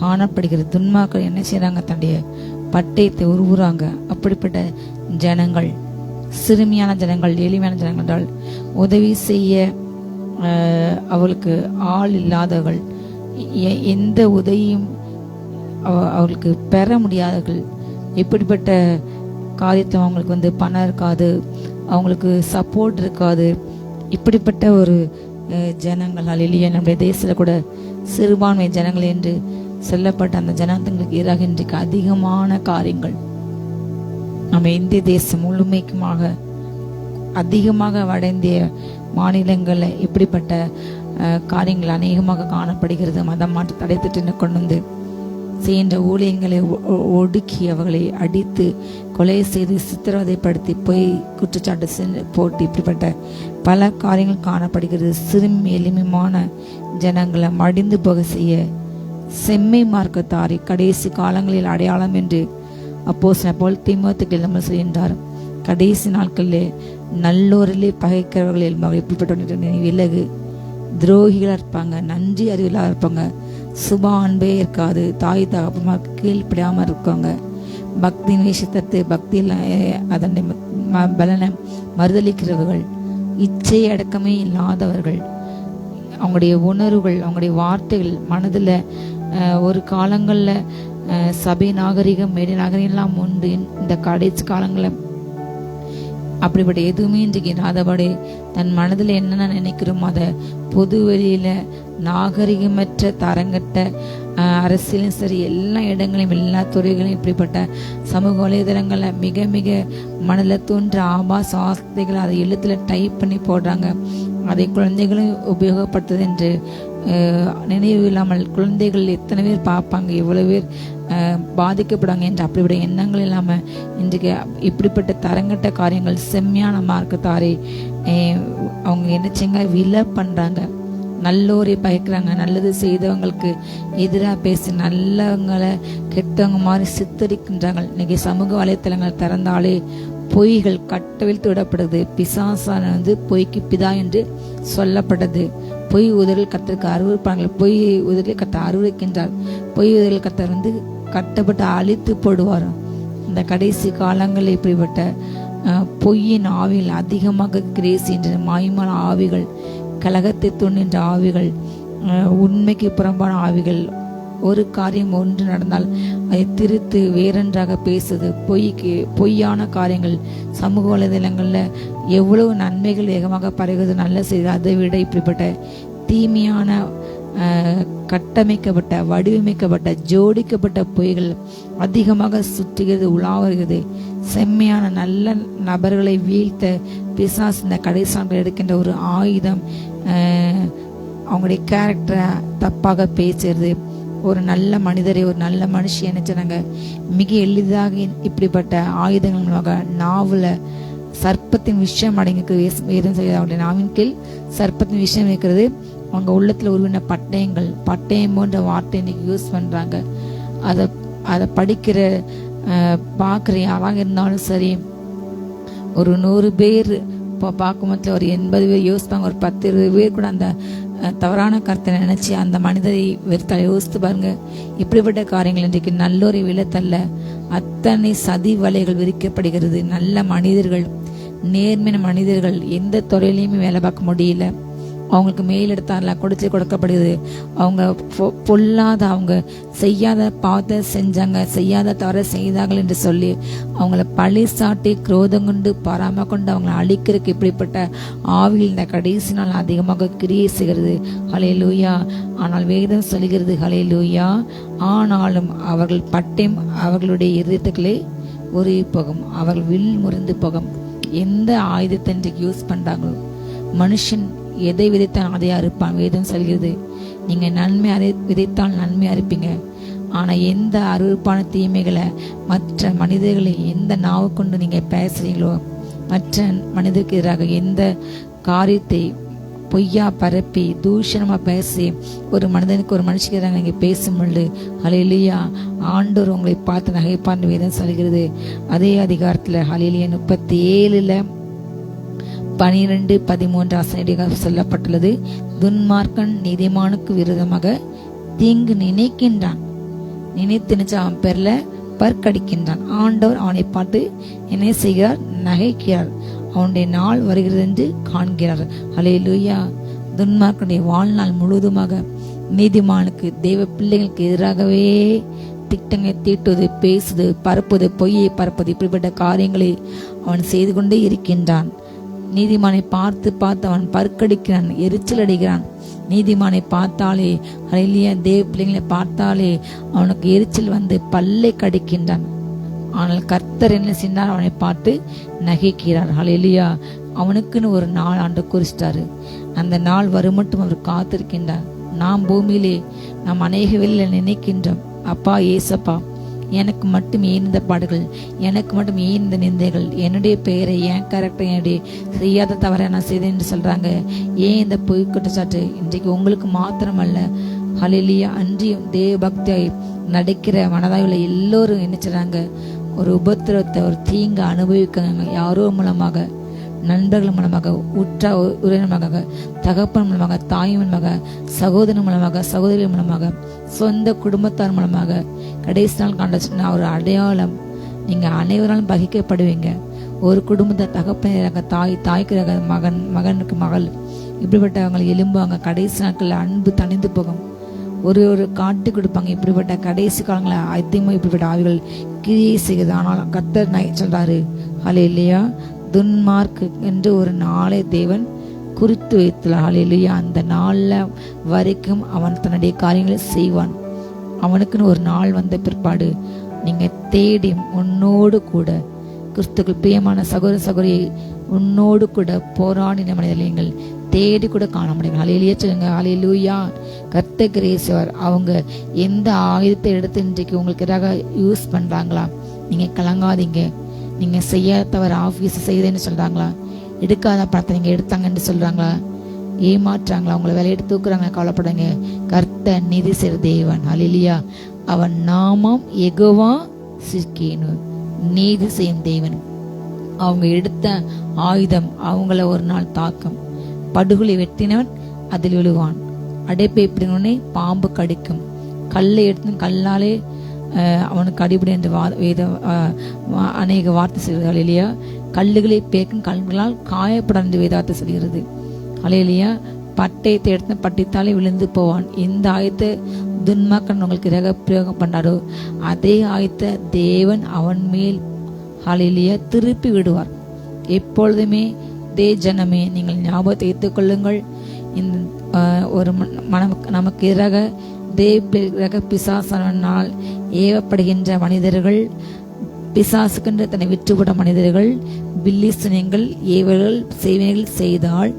Speaker 2: காணப்படுகிறது. துன்மாக்கள் என்ன செய்றாங்க? தன்னுடைய பட்டயத்தை உருவுறாங்க. அப்படிப்பட்ட ஜனங்கள், சிறுமியான ஜனங்கள், எளிமையான ஜனங்கள் என்றால் உதவி செய்ய அவளுக்கு ஆள் இல்லாதவர்கள், எந்த உதவியும் அவர்களுக்கு பெற முடியாதவர்கள். இப்படிப்பட்ட காரியத்தை அவங்களுக்கு பணம் இருக்காது, அவங்களுக்கு சப்போர்ட் இருக்காது. இப்படிப்பட்ட ஒரு ஜனங்கள் ஹல்லேலூயா. நம்முடைய தேசத்தில் கூட சிறுபான்மை ஜனங்கள் என்று சொல்லப்பட்ட அந்த ஜனங்களுக்கு எதிராக இன்றைக்கு அதிகமான காரியங்கள் நம்ம இந்திய தேசம் முழுமைக்குமாக அதிகமாக வட இந்திய மாநிலங்களில் இப்படிப்பட்ட காரியங்கள் அநேகமாக காணப்படுகிறது. மதம் மாற்ற தடை திட்டத்தை கொண்டு வந்து செய்கின்ற ஊழியங்களை ஒடுக்கி அவர்களை அடித்து கொலை செய்து சித்திரவதைப்படுத்தி போய் குற்றச்சாட்டு போட்டு இப்படிப்பட்ட பல காரியங்கள் காணப்படுகிறது. சிறுமி எளிமையான ஜனங்களை மடிந்து போக செய்ய செம்மை மார்க்கத்தாரை கடைசி காலங்களில் அடையாளம் என்று அப்போஸ்தலன் பவுல் தீமோத்தேயுக்கு நம்ம சொல்கின்றார். கடைசி நாட்களிலே நல்லோரிலே பகைக்கிறவர்களில் இப்படிப்பட்ட விலகு. துரோகிகளாக இருப்பாங்க, நன்றி அறிவிலாக இருப்பாங்க, சுப அன்பே இருக்காது, தாய் தகப்பமாக கீழ்ப்படியாமல் இருக்காங்க, பக்தியின் விஷயத்தை பக்தியில் அதனை பலனை மறுதளிக்கிறவர்கள், இச்சை அடக்கமே இல்லாதவர்கள், அவங்களுடைய உணர்வுகள், அவங்களுடைய வார்த்தைகள் மனதில் ஒரு காலங்களில் சபை நாகரிகம் மேடை நாகரிகம்லாம் உண்டு. இந்த கடைசி காலங்களில் அப்படிப்பட்ட எதுவுமே இன்றைக்கு இல்லாதபடி தன் மனதில் என்னென்ன நினைக்கிறோமோ அதை பொது வெளியில நாகரிகமற்ற தரங்கட்ட அரசியலும் சரி எல்லா இடங்களையும் எல்லா துறைகளையும் இப்படிப்பட்ட சமூக வலைதளங்களை மிக மிக மனதில் தோன்ற ஆபாச வார்த்தைகளை அதை எழுத்துல டைப் பண்ணி போடுறாங்க. அதை குழந்தைகளும் உபயோகப்படுத்துது என்று நினைவு இல்லாமல் குழந்தைகள் எத்தனை பேர் பார்ப்பாங்க, எவ்வளவு பேர் பாதிக்கப்படுவாங்க என்று அப்படிப்பட்ட எண்ணங்கள் இல்லாமல் இன்றைக்கு இப்படிப்பட்ட தரங்கட்ட காரியங்கள் செம்மையான மார்க்கத்தாரை அவங்க என்ன செய்யுங்க விலை பண்றாங்க, நல்லோரை பயக்கிறாங்க, நல்லது செய்தவங்களுக்கு எதிராக பேசி நல்லவங்களை கெட்டவங்க மாதிரி சித்தரிக்கின்றாங்க. இன்னைக்கு சமூக வலைத்தளங்கள் திறந்தாலே பொய்கள் கட்டவிழ்த்து விடப்படுது. பிசாசான பொய்க்கு பிதா என்று சொல்லப்பட்டது. பொய் உதறல் கர்த்தருக்கு அருவருப்பார்கள், பொய் உதறல் கர்த்தர் அருவருக்கின்றார், பொய் உதறல் கர்த்தர் கட்டப்பட்டு அழித்து போடுவார். இந்த கடைசி காலங்களில் இப்படிப்பட்ட பொய்யின் ஆவிகள் அதிகமாக கிரேசின்ற மாய்மான ஆவிகள், கலகத்தை தூண்டுகின்ற ஆவிகள், உண்மைக்கு புறம்பான ஆவிகள், ஒரு காரியம் ஒன்று நடந்தால் அதை திருத்து வேறொன்றாக பேசுது. பொய்யான காரியங்கள் சமூக வலைதளங்கள்ல எவ்வளவு நன்மைகள் வேகமாக பரவுவது நல்ல செய்தி. அதை விட இப்படிப்பட்ட தீமையான கட்டமைக்கப்பட்ட வடிவமைக்கப்பட்ட ஜோடிக்கப்பட்ட பொய்கள் அதிகமாக சுற்றுகிறது, உலாவுகிறது. செம்மையான நல்ல நபர்களை வீழ்த்த பிசாசு இந்த கடைசான்கள் எடுக்கின்ற ஒரு ஆயுதம். அவங்களுடைய கேரக்டரை தப்பாக பேசுறது, ஒரு நல்ல மனிதரை ஒரு நல்ல மனுஷன் நினைச்சாங்க மிக எளிதாக இப்படிப்பட்ட ஆயுதங்கள் மூலமாக நாவல சர்ப்பத்தின் விஷயம் அடங்கிக்கிறது. நாவின் கீழ் சர்ப்பத்தின் விஷயம் இருக்கிறது. அவங்க உள்ளத்துல உருவின பட்டயம் போன்ற வார்த்தை இன்னைக்கு யூஸ் பண்றாங்க. அதை படிக்கிற பார்க்குற யாராக இருந்தாலும் சரி, ஒரு 100 பேர் இப்போ பார்க்கும்போது ஒரு 80 பேர் யோசிப்பாங்க, ஒரு 10-20 பேர் கூட அந்த தவறான கருத்தை நினைச்சு அந்த மனிதரை வெறுத்தால் யோசித்து பாருங்க. இப்படிப்பட்ட காரியங்கள் இன்றைக்கு நல்லோரை விழத்தல்ல அத்தனை சதி வலைகள் விரிக்கப்படுகிறது. நல்ல மனிதர்கள், நேர்மையான மனிதர்கள் எந்த துறையிலையுமே வேலை பார்க்க முடியல. அவங்களுக்கு மேலெடுத்தாரெல்லாம் கொடுக்கப்படுது. அவங்க பொல்லாத, அவங்க செய்யாத பாவத்தை செஞ்சாங்க, செய்யாத தவறை செய்தார்கள் என்று சொல்லி அவங்கள பழி சாட்டி குரோதம் கொண்டு பராம கொண்டு அவங்களை அழிக்கிறதுக்கு இப்படிப்பட்ட ஆவியில் இந்த கடைசி நாள் அதிகமாக கிரியை செய்கிறது. ஹல்லேலூயா. ஆனால் வேதம் சொல்கிறது ஹல்லேலூயா, ஆனாலும் அவர்கள் பட்டயம் அவர்களுடைய இருதயத்துக்களே உருகி போகும், அவர்கள் வில் முறிந்து போகும். எந்த ஆயுதத்தை இன்றைக்கு யூஸ் பண்றாங்களோ, மனுஷன் எதை விதைத்தான் அதை அறுப்பான். வேதம் சொல்கிறது நீங்க நன்மை விதைத்தால் நன்மை அறுப்பீங்க. ஆனா எந்த அருவருப்பான தீமைகளை மற்ற மனிதர்களை எந்த நாவு கொண்டு நீங்க பேசுறீங்களோ, மற்ற மனிதருக்கு எதிராக எந்த காரியத்தை பொய்யா பரப்பி தூஷணமா பேசி ஒரு மனிதனுக்கு ஒரு மனுஷனுக்கு எதிராக நீங்க பேசும்பொழுது ஹல்லேலூயா ஆண்டவர் உங்களை பார்த்து நகைப்பார்னு வேதம் சொல்கிறது. அதே அதிகாரத்துல ஹல்லேலூயா 37 12-13 சொல்லப்பட்டுள்ளது. துன்மார்க்கன் நீதிமானுக்கு விரோதமாக தீங்கு நினைக்கின்றான், நினைத்து அவன் பேர்ல பற்கடிக்கின்றான். ஆண்டவர் அவனை பார்த்து என்ன செய்கிறார்? நகைக்கிறார். அவனுடைய நாள் வருகிறது என்று காண்கிறார். ஹல்லேலூயா. துன்மார்க்கனுடைய வாழ்நாள் முழுவதுமாக நீதிமானுக்கு தேவ பிள்ளைகளுக்கு எதிராகவே திட்டங்களை தீட்டுவது, பேசுது, பரப்புது, பொய்யை பரப்புது, இப்படிப்பட்ட காரியங்களை அவன் செய்து கொண்டே இருக்கின்றான். நீதிமானை பார்த்து அவன் பற்கடிக்கிறான், எரிச்சல் அடைகிறான். நீதிமானை பார்த்தாலே ஹல்லேலூயா, தேவ பிள்ளைகளை பார்த்தாலே அவனுக்கு எரிச்சல் வந்து பல்லை கடிக்கின்றான். ஆனால் கர்த்தர் என்ன செய்தார்? அவனை பார்த்து நகைக்கிறார். ஹல்லேலூயா. அவனுக்குன்னு ஒரு நாள் ஆண்டு குறிச்சிட்டாரு. அந்த நாள் வரும் மட்டும் அவர் காத்திருக்கின்றார். நாம் பூமியிலே நாம் அநேக வேளையில நினைக்கின்றோம், அப்பா ஏசப்பா எனக்கு மட்டும் ஏன் இந்த பாடுகள், எனக்கு மட்டும் ஏன் இந்த நிந்தைகள், என்னுடைய பெயரை, என் கேரக்டர், என்னுடைய செய்யாத தவறை நான் செய்தேன் என்று சொல்றாங்க. ஏன் இந்த பொய் குற்றச்சாட்டு? இன்றைக்கு உங்களுக்கு மாத்திரமல்ல ஹல்லேலூயா, அன்றியும் தேவ பக்தியாய் நடிக்கிற மனதாயுள்ள எல்லோரும் நினைச்சுறாங்க ஒரு உபத்திரத்தை, ஒரு தீங்க அனுபவிக்காங்க. யாரோ மூலமாக, நண்பர்கள் மூலமாக, உற்ற உறவினமாக, தகப்பன் மூலமாக, தாய் மூலமாக, சகோதரன் மூலமாக, சகோதரி மூலமாக, சொந்த குடும்பத்தார் மூலமாக கடைசி நாள் காண்ட ஒரு அடையாளம். நீங்க அனைவராலும் பகிக்கப்படுவீங்க. ஒரு குடும்பத்தை தகப்பனாக, தாய்க்கு மகன், மகனுக்கு மகள், இப்படிப்பட்டவங்களை எழும்புவாங்க. கடைசி நாட்கள் அன்பு தணிந்து போகும். ஒரு காட்டி கொடுப்பாங்க. இப்படிப்பட்ட கடைசி காலங்களை அதிகமாக இப்படிப்பட்ட ஆவிகள் கிரியை செய்யுது. ஆனால் கர்த்தர் சொல்றாரு ஹல்லேலூயா, துன்மார்க்கு என்று ஒரு நாளை தேவன் குறித்து வைத்துள்ளார். ஹல்லேலூயா. அந்த நாள்ல வரைக்கும் அவன் தன்னுடைய காரியங்களை செய்வான். அவனுக்குன்னு ஒரு நாள் வந்த பிற்பாடு நீங்க தேடி உன்னோடு கூட கிறிஸ்துக்குள் பிரியமான சகோதர சகோதரியை உன்னோடு கூட போராடின மனிதர்கள் நீங்கள் தேடி கூட காண முடியும். ஹல்லேலூயா சொல்லுங்க. ஹல்லேலூயா. கர்த்தர் கிரேஸ்வர் அவங்க எந்த ஆயுதத்தை எடுத்து இன்றைக்கு உங்களுக்கு எதிராக யூஸ் பண்றாங்களா, நீங்க கலங்காதீங்க. நீங்க செய்யாதவர் ஆபீஸ் செய்தேன்னு சொல்றாங்களா, எடுக்காத பணத்தை நீங்க எடுத்தாங்கன்னு சொல்றாங்களா, ஏமாற்றாங்களா, உங்களை வேலையை எடுத்து தூக்குறாங்க, கவலைப்படுங்க. கர்த்தர் நீதி செய்கிற தேவன். ஹல்லேலூயா. அவன் நாமம் யெகோவா சிற்கேனு, நீதி செய்யும் தேவன். அவங்க எடுத்த ஆயுதம் அவங்கள ஒரு நாள் தாக்கும். படுகுழி வெட்டினவன் அதில் விழுவான். அடைப்பை பிடினே பாம்பு கடிக்கும். கல்லை எடுத்து கல்லாலே அவனுக்கு அடிபடி என்று அநேக வார்த்தை சொல்கிறாள் இல்லையா. கல்லுகளை பேக்கும் கல்களால் காயப்பட வேதார்த்தை சொல்கிறது. ஹல்லேலூயா. பட்டயத்தை எடுத்து பட்டித்தாலே விழுந்து போவான். எந்த ஆயத்தை துன்மாக்கன் உங்களுக்கு ரக பிரயோகம் பண்ணாரோ அதே ஆயத்தை தேவன் அவன் மேல் ஹல்லேலூயா திருப்பி விடுவார். எப்பொழுதுமே ஜனமே நீங்கள் ஞாபகத்தை வைத்துக் கொள்ளுங்கள். இந்த ஒரு நமக்கு எதிராக தேவ பிசாசனால் ஏவப்படுகின்ற மனிதர்கள், பிசாசுக்கென்று தன்னை விற்றுவிட மனிதர்கள், பில்லிசனங்கள் ஏவல்கள் செய்வினைகள் செய்தால்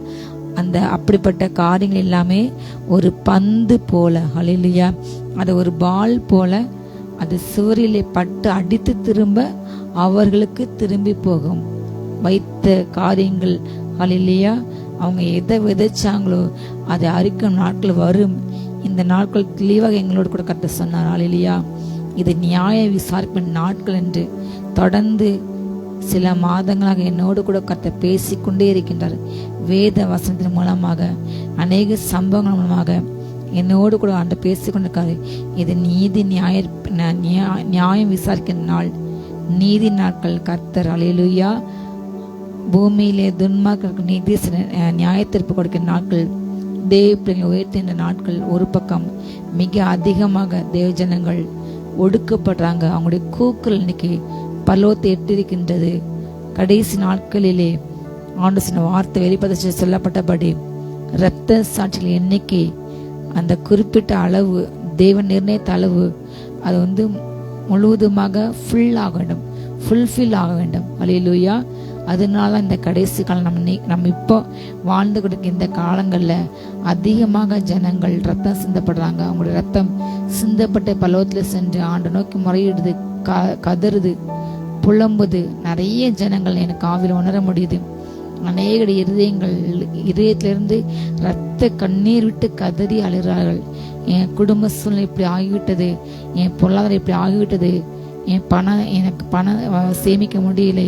Speaker 2: அந்த அப்படிப்பட்ட காரியங்கள் எல்லாமே ஒரு பந்து போல, ஹல்லேலூயா, அது ஒரு பால் போல அது சுவரிலே பட்டு அடித்து திரும்ப அவர்களுக்கு திரும்பி போகும். வைத்த காரியங்கள் ஹல்லேலூயா, அவங்க எதை விதைச்சாங்களோ அதை அறுக்கும் நாட்கள் வரும். இந்த நாட்கள் தெளிவாக எங்களோடு கூட கர்த்தர் சொன்னார். ஹல்லேலூயா. இது நியாய விசாரிப்பின் நாட்கள் என்று தொடர்ந்து சில மாதங்களாக என்னோடு கூட கர்த்தர் பேசிக்கொண்டே இருக்கின்றார். வேத வசனத்தின் மூலமாக அநேக சம்பவங்கள் மூலமாக என்னோடு கூட ஆண்டு பேசிக்கொண்டிருக்காரு. இது நீதி நியாயம் விசாரிக்கிற நாள், நீதி நாட்கள். கர்த்தர் ஹல்லேலூயா பூமியிலே துன்மார்க்கருக்கு நீதி நியாயத்தீர்ப்பு கொடுக்கிற நாட்கள், தேவ உயர்த்துகின்ற நாட்கள். ஒரு பக்கம் மிக அதிகமாக தேவ ஜனங்கள் ஒடுக்கப்படுறாங்க. அவங்களுடைய கூக்குரல் இன்னைக்கு பரலோகத்தை எட்டிருக்கின்றது. கடைசி நாட்களிலே ஆண்டு சொன்ன வார்த்தை வெளிப்படைச்சு சொல்லப்பட்டபடி இரத்த சாட்சிகள் எண்ணிக்கை அந்த குறிப்பிட்ட அளவு, தேவன் நிர்ணயித்த அளவு, அது முழுவதுமாக ஃபுல்ஃபில் ஆக வேண்டும். ஹல்லேலூயா. அதனால இந்த கடைசி காலம் நம்ம இப்போ வாழ்ந்து கொடுக்க இந்த காலங்களில் அதிகமாக ஜனங்கள் ரத்தம் சிந்தப்படுறாங்க. அவங்களுடைய ரத்தம் சிந்தப்பட்ட பலவத்தில் சென்று ஆண்டு நோக்கி முறையிடுது, கதறுது, புலம்புது. நிறைய ஜனங்கள் எனக்கு ஆவில உணர முடியுது. அநேக இதயத்திலிருந்து ரத்த கண்ணீர் விட்டு கதறி அழுகிறார்கள். என் குடும்ப சூழ்நிலை இப்படி ஆகிவிட்டது, என் பொருளாதாரம் இப்படி ஆகிவிட்டது, எனக்கு பணம் சேமிக்க முடியல,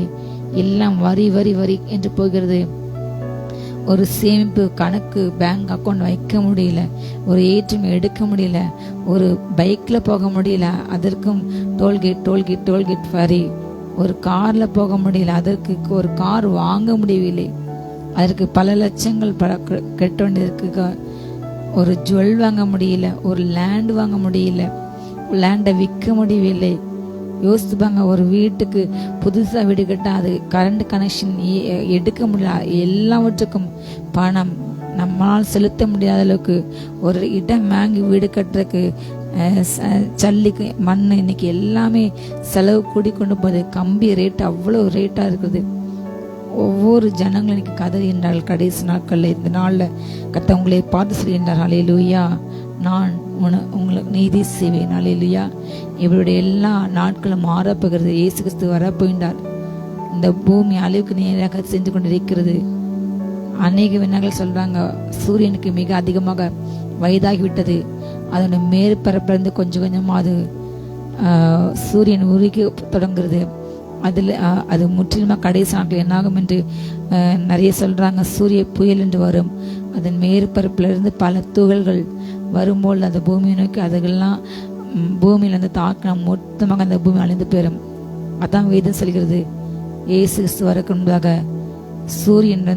Speaker 2: எல்லாம் வரி வரி வரி என்று போகிறது. ஒரு சேமிப்பு கணக்கு பேங்க் அக்கௌண்ட் வைக்க முடியல, ஒரு ஏடிஎம் எடுக்க முடியல, ஒரு பைக்ல போக முடியல, அதற்கும் டோல்கேட் வரி. ஒரு கார்ல போக முடியல, அதற்கு ஒரு கார் வாங்க முடியவில்லை, அதற்கு பல லட்சங்கள் கட்ட வேண்டியதற்கு. ஒரு ஜுவல் வாங்க முடியல, ஒரு லேண்ட் வாங்க முடியல, லேண்டை விற்க முடியவில்லை. யோசிச்சுப்பாங்க, ஒரு வீட்டுக்கு புதுசா வீடு கட்ட அது கரண்ட் கனெக்ஷன் எடுக்க முடியல, எல்லாவற்றுக்கும் பணம் நம்மளால் செலுத்த முடியாத அளவுக்கு. ஒரு இடம் வாங்கி வீடு கட்டுறதுக்கு சல்லிக்கு மண் இன்னைக்கு எல்லாமே செலவு கூடி கொண்டு போகுது. கம்பி ரேட் அவ்வளோ ரேட்டா இருக்குது. ஒவ்வொரு ஜனங்களும் இன்னைக்கு கதறுகின்றார்கள். கடைசி நாட்கள்ல இந்த நாள்ல கர்த்தர் உங்களை பார்த்து சொல்கின்றார், ஹல்லேலூயா, நான் உங்களுக்கு நீதி செய்வேன். ஹல்லேலூயா. இவருடைய எல்லா நாட்களும் மாறப்போகிறது. இயேசு கிறிஸ்து வரப்போகின்றார். இந்த பூமி அழிவுக்கு நேராக சென்று கொண்டிருக்கிறது. அநேக விண்ணர்கள் சொல்றாங்க, சூரியனுக்கு மிக அதிகமாக வயதாகிவிட்டது, அதோட மேற்பரப்பிலிருந்து கொஞ்சம் கொஞ்சமா அது சூரியன் உருகி தொடங்குறது. அது முற்றிலுமாக கடைசி நாட்கள் என்னாகும் என்று நிறைய சொல்றாங்க. சூரிய புயல் என்று வரும், அதன் மேற்பரப்பிலிருந்து பல துகள்கள் வரும்போது அந்த பூமியை நோக்கி அதுகள்லாம் பூமியில இருந்து தாக்கம் மொத்தமாக அந்த பூமி அழிந்து போயிடும். அதான் வேதம் சொல்கிறது. இயேசு கிறிஸ்து வரக்கு முன்பாக சூரியன்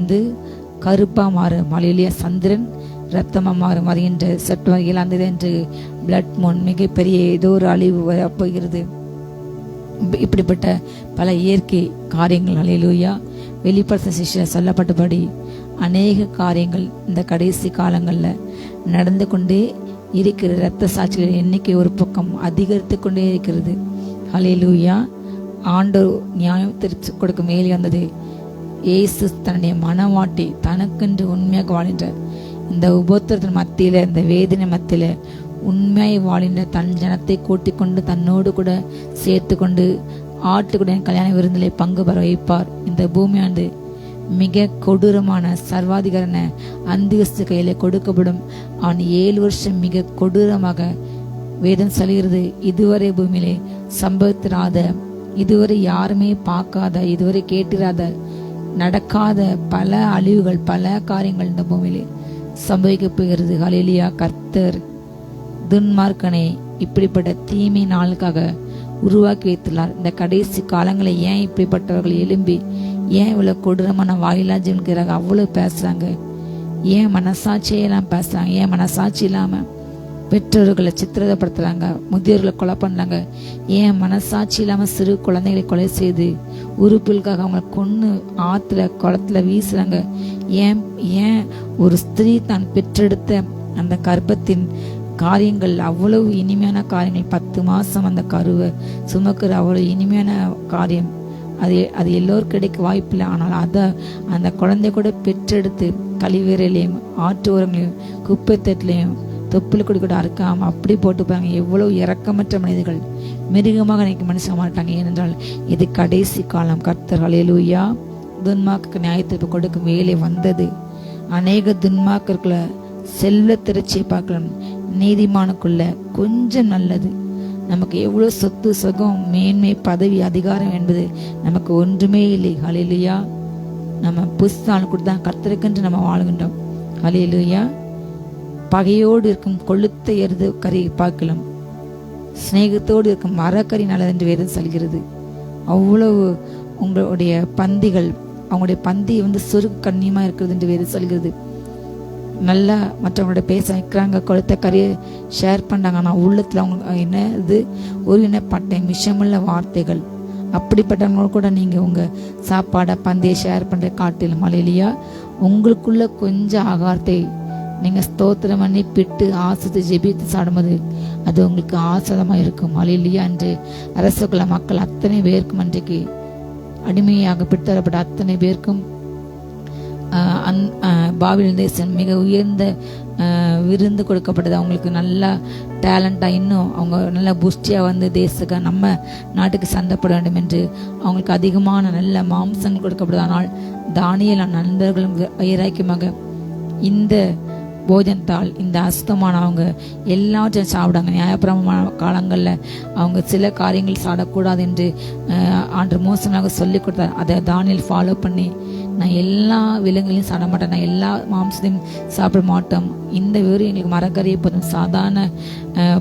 Speaker 2: கருப்பா மாறும், ஹல்லேலூயா, சந்திரன் ரத்தமா மாறும். வருகின்ற செப்டம்பர் 7 என்று பிளட் மூன் மிகப்பெரிய ஏதோ ஒரு அழிவு வரப்போகிறது. இப்படிப்பட்ட பல இயற்கை காரியங்கள் ஹல்லேலூயா வெளிப்படுத்த சிஷ்யர் சொல்லப்பட்டபடி அநேக காரியங்கள் இந்த கடைசி காலங்களில் நடந்து கொண்டே இருக்கிற இரத்த சாட்சிகளின் எண்ணிக்கை ஒரு பக்கம் அதிகரித்து கொண்டே இருக்கிறது. ஹல்லேலூயா. ஆண்டவர் நியாயம் தீர்த்து கொடுக்க மேலே வந்தது. இயேசு தன்னுடைய மனவாட்டி தனக்கென்று உண்மையாக வாழ்கின்ற இந்த உபத்திரத்தின் மத்தியில, இந்த வேதனை மத்தியில உண்மையை வாழ்கின்ற தன் ஜனத்தை கூட்டிக் கொண்டு தன்னோடு கூட சேர்த்து கொண்டு ஆட்டுக்குடைய கல்யாண விருந்திலே பங்கு பெற வைப்பார். இந்த பூமியானது மிக கொடூரமான சர்வாதிகாரன அந்திகஸ்து கையில கொடுக்கப்படும். அவன் 7 வருஷம் மிக கொடூரமாக வேதம் சொல்கிறது. இதுவரை பூமியிலே சம்பவித்திராத, இதுவரை யாருமே பார்க்காத, இதுவரை கேட்டிராத, நடக்காத பல அழிவுகள், பல காரியங்கள் இந்த பூமியிலே சம்பவிக்க போகிறது. ஹல்லேலூயா. கர்த்தர் துன்மார்க்கனை இப்படிப்பட்ட தீமை நாளுக்காக உருவாக்கி வைத்துள்ளார். இந்த கடைசி காலங்களை ஏன் இப்படிப்பட்டவர்கள் எழும்பி ஏன் இவ்வளவு கொடூரமான வாயிலா ஜீவனுக்கு அவ்வளவு பேசுறாங்க? ஏன் மனசாட்சியெல்லாம் பேசுறாங்க? ஏன் மனசாட்சி இல்லாம பெற்றோர்களை சித்திரப்படுத்துறாங்க, முதியோர்களை கொலை பண்றாங்க? ஏன் மனசாட்சி இல்லாம சிறு குழந்தைகளை கொலை செய்து உறுப்புகளுக்காக அவங்களை கொன்னு ஆத்துல குளத்துல வீசுறாங்க? ஏன் ஏன் ஒரு ஸ்திரீ தான் பெற்றெடுத்த அந்த கர்ப்பத்தின் காரியங்கள், அவ்வளவு இனிமையான காரியங்கள், 10 மாசம் அந்த கருவை சுமக்கிற அவ்வளவு இனிமையான காரியம், அது எல்லோரும் கிடைக்க வாய்ப்பில்லை. ஆனால் அந்த குழந்தை கூட பெற்றெடுத்து கழிவறையிலையும் ஆற்று ஓரங்களையும் குப்பை தட்டிலையும் தொப்புள் கொடி கூட அறுக்காம அப்படி போட்டுப்பாங்க. எவ்வளவு இரக்கமற்ற மனிதர்கள், மிருகமாக நினைக்க மனுஷ மாட்டாங்க. ஏனென்றால் இது கடைசி காலம். கர்த்தர் ஹல்லேலூயா. துன்மார்க்கு நியாயத்தீர்ப்பு கொடுக்கும் வேலை வந்தது. அநேக துன்மார்க்கர்களை செல்வ திரட்சியை பார்க்கலாம், நீதிமானுக்குள்ள கொஞ்சம் நல்லது. நமக்கு எவ்வளவு சொத்து சுகம் மேன்மை பதவி அதிகாரம் என்பது நமக்கு ஒன்றுமே இல்லை. ஹல்லேலூயா. நம்ம புஸ்தால் கூட தான் கர்த்தருக்கென்று நம்ம வாழ்கின்றோம். ஹல்லேலூயா. பகையோடு இருக்கும் கொளுத்த எருது கறி பார்க்கலாம், சிநேகத்தோடு இருக்கும் மரக்கறி நல்லது என்று வேதம் சொல்கிறது. அவ்வளவு உங்களுடைய பந்திகள், அவங்களுடைய பந்தி சுருக்கு கண்ணியமா இருக்கிறது என்று வேதம் சொல்கிறது. நல்லா மற்றவங்களோட பேச வைக்கிறாங்க, கொளுத்த கறியை ஷேர் பண்ணாங்க. ஆனால் உள்ளத்துல அவங்க என்ன இது ஒரு இனப்பட்ட விஷமுள்ள வார்த்தைகள். அப்படிப்பட்டவங்க கூட நீங்க உங்க சாப்பாடை பந்தியை ஷேர் பண்ற காட்டிலும் ஹல்லேலூயா உங்களுக்குள்ள கொஞ்சம் ஆகாரத்தை நீங்க ஸ்தோத்திரம் பண்ணி பிட்டு ஆசித்து ஜெபித்து சாடும்போது அது உங்களுக்கு ஆசிரமா இருக்கும். ஹல்லேலூயா. என்று அரசகுல மக்கள் அத்தனை பேருக்கும் அன்றைக்கு அடிமையாக பிடித்தரப்பட்ட அத்தனை பேருக்கும் பாபிலோன் தேசம் மிக உயர்ந்த விருந்து கொடுக்கப்பட்டது. அவங்களுக்கு நல்லா டேலண்டா, இன்னும் அவங்க நல்லா புஷ்டியா தேசத்துக்கு நம்ம நாட்டுக்கு சண்டைப்பட வேண்டும் என்று அவங்களுக்கு அதிகமான நல்ல மாம்சங்கள் கொடுக்கப்படுது. ஆனால் தானியேல் நண்பர்களும் வைராக்கியமாக இந்த போஜனத்தால் இந்த அசுத்தமான அவங்க எல்லாவற்றையும் சாப்பிடாங்க. நியாயப்பிரமாண காலங்களில் அவங்க சில காரியங்கள் சாப்பிடக்கூடாது என்று ஆண்டவர் மோசமாக சொல்லி கொடுத்தார். அதை தானியேல் ஃபாலோ பண்ணி, நான் எல்லா விலங்குகளையும் சாப்பிட மாட்டேன், நான் எல்லா மாம்சத்தையும் சாப்பிட மாட்டோம், இந்த வெறும் எங்களுக்கு மரக்கறியை போதும், சாதாரண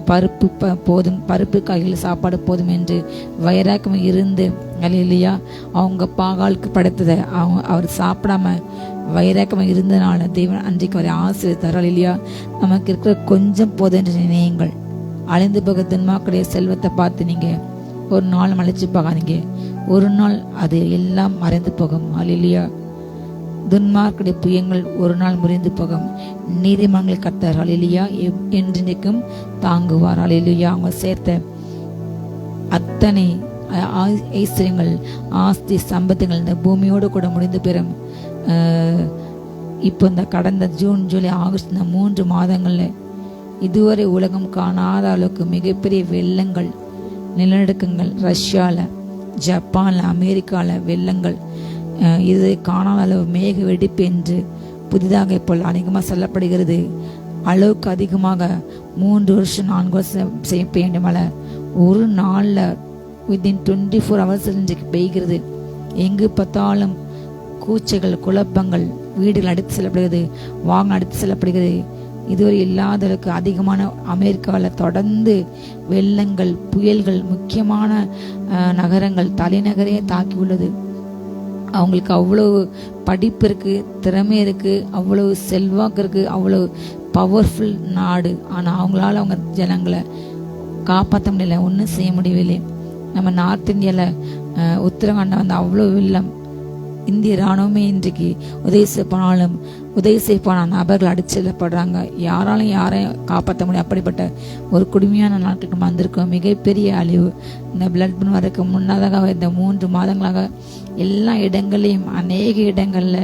Speaker 2: பருப்பு போதும், பருப்பு காய்கள் சாப்பாடு போதும் என்று வைராக்கியம் இருந்து ஹல்லேலூயா அவங்க பாகாலுக்கு படைத்ததை அவர் சாப்பிடாம வைராக்கியம் இருந்ததுனால தேவன் அன்றைக்கு அவரை ஆசீர்வதித்தார். ஹல்லேலூயா. நமக்கு இருக்கிற கொஞ்சம் போதும் என்று நினையுங்கள். அழிந்து போக துன்மார்க்கருடைய செல்வத்தை பார்த்து நீங்க ஒரு நாள் மலைச்சு போகாதீங்க. ஒரு நாள் அது எல்லாம் மறைந்து போகும். ஹல்லேலூயா. துன்மார்க்கருடைய புயங்கள் ஒரு நாள் முறிந்து போகும். நீதிமன்றங்களை கர்த்தர் ஹல்லேலூயா என்றைக்கும் தாங்குவார். ஹல்லேலூயா. அவங்க சேர்த்த அத்தனை ஐஸ்வர்யங்கள், ஆஸ்தி, சம்பத்துகள் இந்த பூமியோடு கூட முடிந்து பெறும். இப்போ இந்த கடந்த ஜூன், ஜூலை, ஆகஸ்ட் இந்த 3 மாதங்கள்ல இதுவரை உலகம் காணாத அளவுக்கு மிகப்பெரிய வெள்ளங்கள், நிலநடுக்கங்கள், ரஷ்யால, ஜப்பான்ல, அமெரிக்கால வெள்ளங்கள், இது காணாத அளவு மேக வெடிப்பு என்று புதிதாக இப்போ அதிகமாக சொல்லப்படுகிறது. அளவுக்கு அதிகமாக 3 வருஷம் 4 வருஷம் செய்ய வேண்டிய மழை ஒரு நாளில் வித்தின் 24 hours இன்றைக்கு பெய்கிறது. எங்கு பார்த்தாலும் கூச்சைகள், குழப்பங்கள், வீடுகள் அடித்து செல்லப்படுகிறது, வாகனம் அடித்து செல்லப்படுகிறது. இதுவரை இல்லாதவருக்கு அதிகமான அமெரிக்காவில் தொடர்ந்து வெள்ளங்கள், புயல்கள், முக்கியமான நகரங்கள், தலைநகரே தாக்கி உள்ளது. அவங்களுக்கு அவ்வளவு படிப்பு இருக்கு, திறமை இருக்கு, அவ்வளவு செல்வாக்கு இருக்கு, அவ்வளவு பவர்ஃபுல் நாடு. ஆனால் அவங்களால அவங்க ஜனங்களை காப்பாற்ற முடியல, ஒன்றும் செய்ய முடியவில்லை. நம்ம நார்த் இந்தியாவில் உத்தரகாண்டம் அவ்வளோ வெள்ளம். இந்திய இராணுவமே இன்றைக்கு உதவி செய்யப்போன நபர்கள் அடிச்செல்லப்படுறாங்க. யாராலும் யாரையும் காப்பாற்ற முடியும். அப்படிப்பட்ட ஒரு கொடுமையான நாட்களுக்கு நம்ம வந்திருக்கோம். மிகப்பெரிய அழிவு. இந்த பிளட் பன் வரக்கு முன்னதாக இந்த 3 மாதங்களாக எல்லா இடங்களையும் அநேக இடங்கள்ல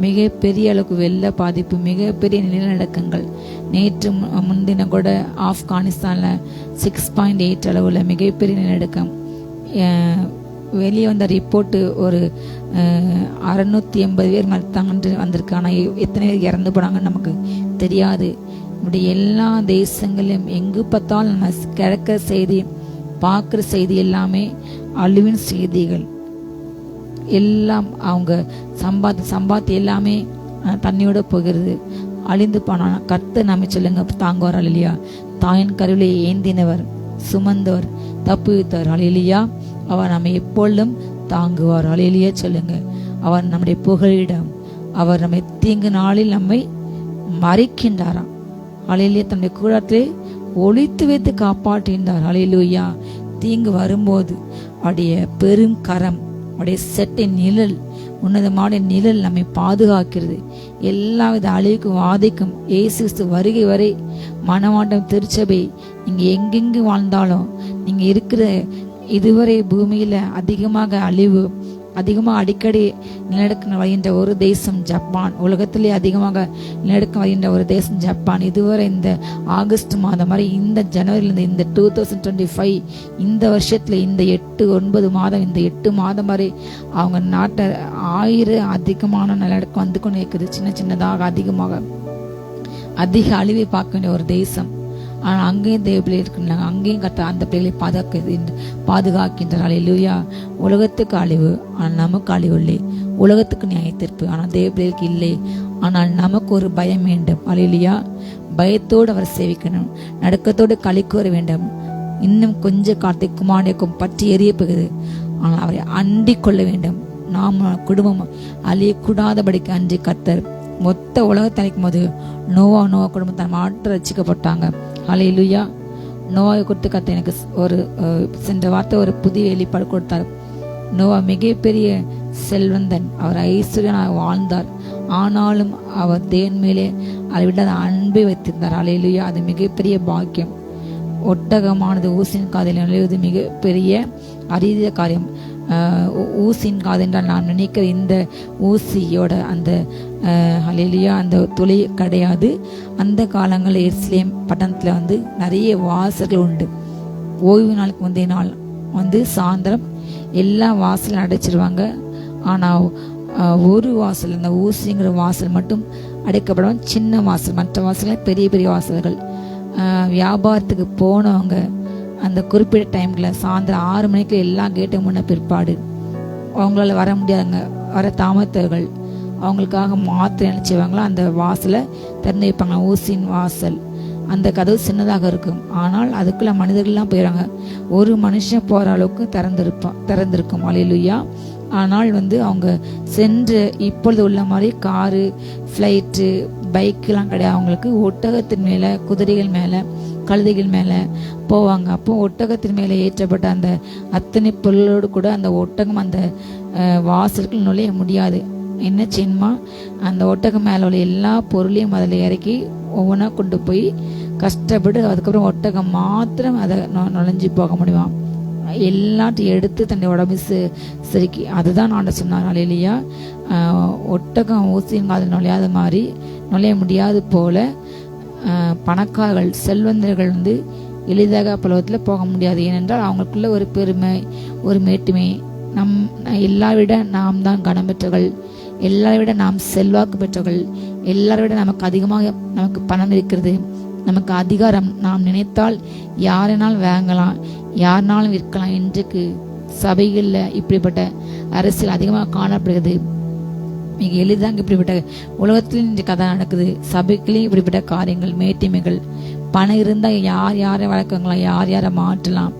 Speaker 2: மிகப்பெரிய அளவுக்கு வெள்ள பாதிப்பு, மிகப்பெரிய நிலநடுக்கங்கள். நேற்று முன்தினம் கூட ஆப்கானிஸ்தான்ல 6.8 அளவுல மிகப்பெரிய நிலநடுக்கம். வெளியே வந்த ரிப்போர்ட்டு ஒரு 680 பேர் மறுத்தாங்கன்னு வந்திருக்கு. ஆனால் எத்தனை பேர் இறந்து போனாங்கன்னு நமக்கு தெரியாது. இப்படி எல்லா தேசங்களையும் எங்கு பார்த்தாலும் நம்ம கிடக்கிற செய்தி, பார்க்குற செய்தி எல்லாமே அழிவின் செய்திகள். எல்லாம் அவங்க சம்பாத்தி எல்லாமே தண்ணியோட போகிறது, அழிந்து போனான். கர்த்தர் நம்ம சொல்லுங்க தாங்குவார். அல்லையா? தாயின் கருவிலை ஏந்தினவர், சுமந்தவர், தப்புவித்தவர். அல்லையா? அவர் நம்ம எப்பொழுதும் தாங்குவார். அல்லையா? சொல்லுங்க. அவர் நம்முடைய புகழிடம். அவர் நம்மை தீங்கு நாளில் நம்மை மறைக்கின்றாராம். அல்லையா? தன்னுடைய கூடத்திலே ஒளித்து வைத்து காப்பாற்றுகின்றார். அல்லேலூயா. தீங்கு வரும்போது அவருடைய பெரும் கரம், அவருடைய செட்டை நிழல், உன்னதமான நிழல் நம்மை பாதுகாக்கிறது. எல்லாவித அழிவுக்கு வாதைக்கும் இயேசு வருகை வரை மனவாண்டம் திருச்சபை நீங்க எங்கெங்கு வாழ்ந்தாலும், நீங்க இருக்கிற இதுவரை பூமியில அதிகமாக அழிவு, அதிகமாக அடிக்கடி நிலநடுக்கம் வருகின்ற ஒரு தேசம் ஜப்பான். உலகத்திலே அதிகமாக நிலநடுக்கம் வருகின்ற ஒரு தேசம் ஜப்பான். இதுவரை இந்த ஆகஸ்ட் மாதம் வரை, இந்த ஜனவரியிலிருந்து இந்த 2025 இந்த வருஷத்துல இந்த 8-9 மாதம், இந்த 8 மாதம் வரை அவங்க நாட்டை 1000 அதிகமான நிலநடுக்கம் வந்து கொண்டு இருக்குது. சின்ன சின்னதாக அதிகமாக அதிக அழிவை பார்க்க வேண்டிய ஒரு தேசம். ஆனால் அங்கேயும் தேவ பிள்ளை இருக்கின்றாங்க. அங்கேயும் கத்த அந்த பிள்ளைகளை பாதுகாக்கின்றார். அல்லேலூயா. உலகத்துக்கு அழிவு, ஆனால் நமக்கு அழிவு இல்லை. உலகத்துக்கு நியாயத்தீர்ப்பு, ஆனால் தேவ பிள்ளைகளுக்கு இல்லை. ஆனால் நமக்கு ஒரு பயம் வேண்டும். அல்லேலூயா. பயத்தோடு அவர் சேவிக்கணும், நடுக்கத்தோடு களி கூற வேண்டும். இன்னும் கொஞ்ச காலத்துக்கு குமாரனுக்கும் பற்றி எரிய போகுது. ஆனால் அவரை அண்டிக் கொள்ள வேண்டும். நாம் குடும்பம் அழியக்கூடாதபடிக்கு அன்றி கர்த்தர் மொத்த உலகத்தை அழைக்கும் போது நோவா குடும்பத்தை மாற்ற ரசிக்கப்பட்டாங்க. அல்லேலூயா. நோவாவை குறித்து கர்த்தர் எனக்கு ஒரு சென்ற வார்த்தை ஒரு புதிய வெளிப்பாடு கொடுத்தார். நோவா மிகப்பெரிய செல்வந்தன், அவர் ஐஸ்வர்யனாக வாழ்ந்தார். ஆனாலும் அவர் தேவன் மேலே அளவில்லாத அன்பை வைத்திருந்தார். அல்லேலூயா. அது மிகப்பெரிய பாக்கியம். ஒட்டகமானது ஊசின் காதில் நுழைவது மிகப்பெரிய அரிய காரியம். ஊசின் காது என்றால் நான் நினைக்கிற இந்த ஊசியோட அந்த அல்லேலூயா அந்த துளை கிடையாது. அந்த காலங்களில் எருசலேம் பட்டணத்தில் நிறைய வாசல்கள் உண்டு. ஓய்வு நாளுக்கு முந்தைய நாள் சாயந்தரம் எல்லா வாசலும் அடைச்சிருவாங்க. ஆனால் ஒரு வாசல், அந்த ஊசிங்கிற வாசல் மட்டும் அடைக்கப்படும். சின்ன வாசல், மற்ற வாசல் பெரிய பெரிய வாசல்கள். வியாபாரத்துக்கு போனவங்க அந்த குறிப்பிட்ட டைம்ல சாயந்தரம் 6 மணிக்கு எல்லா கேட்டும் முன்ன பிற்பாடு அவங்களால வர முடியாதுங்க. வர தாமதர்கள் அவங்களுக்காக மாத்திரை நினைச்சுவாங்களா அந்த வாசலை திறந்து வைப்பாங்க. ஊசின் வாசல் அந்த கதவு சின்னதாக இருக்கும். ஆனால் அதுக்குள்ள மனிதர்கள்லாம் போயிடுறாங்க. ஒரு மனுஷன் போற அளவுக்கு திறந்திருக்கும். அல்லேலூயா. ஆனால் அவங்க சென்று இப்பொழுது உள்ள மாதிரி காரு, ஃப்ளைட்டு, பைக்கெல்லாம் கிடையாது. அவங்களுக்கு ஒட்டகத்தின் மேலே, குதிரைகள் மேலே, கழுதைகள் மேலே போவாங்க. அப்போ ஒட்டகத்தின் மேலே ஏற்றப்பட்ட அந்த அத்தனை பொருளோடு கூட அந்த ஒட்டகம் அந்த வாசல்கள் நுழைய முடியாது. என்ன செய்யணுமா, அந்த ஒட்டகம் மேலே உள்ள எல்லா பொருளையும் அதில் இறக்கி ஒவ்வொன்றா கொண்டு போய் கஷ்டப்பட்டு அதுக்கப்புறம் ஒட்டகம் மாத்திரம் அதை நுழைஞ்சி போக முடியும். எல்லாத்தையும் எடுத்து தன்னுடைய உடம்பு செருக்கி அதுதான் நான் சொன்னார். அல்லேலூயா. ஒட்டகம் ஊசியின் காதில் நுழையாத மாதிரி நுழைய முடியாது போல பணக்காரர்கள், செல்வந்தர்கள் எளிதாக பலவத்தில் போக முடியாது. ஏனென்றால் அவங்களுக்குள்ள ஒரு பெருமை, ஒரு மேட்டுமை. எல்லாரை விட நாம் தான் கனம் பெற்றவர்கள், எல்லாரை விட நாம் செல்வாக்கு பெற்றவர்கள், எல்லாரை விட நமக்கு அதிகமாக நமக்கு பணம் இருக்கிறது, நமக்கு அதிகாரம். நாம் நினைத்தால் யாரினாலும் வாங்கலாம், யாருனாலும் விற்கலாம். இன்றைக்கு சபைகளில் இப்படிப்பட்ட அரசியல் அதிகமாக காணப்படுகிறது. மிக எளிதாக இப்படிப்பட்ட உலகத்திலும் இன்றைக்கு கதை நடக்குது. சபைகளையும் இப்படிப்பட்ட காரியங்கள், மேட்டிமைகள். பணம் இருந்தால் யார் யாரை வளர்க்கலாம், யார் யாரை மாற்றலாம்,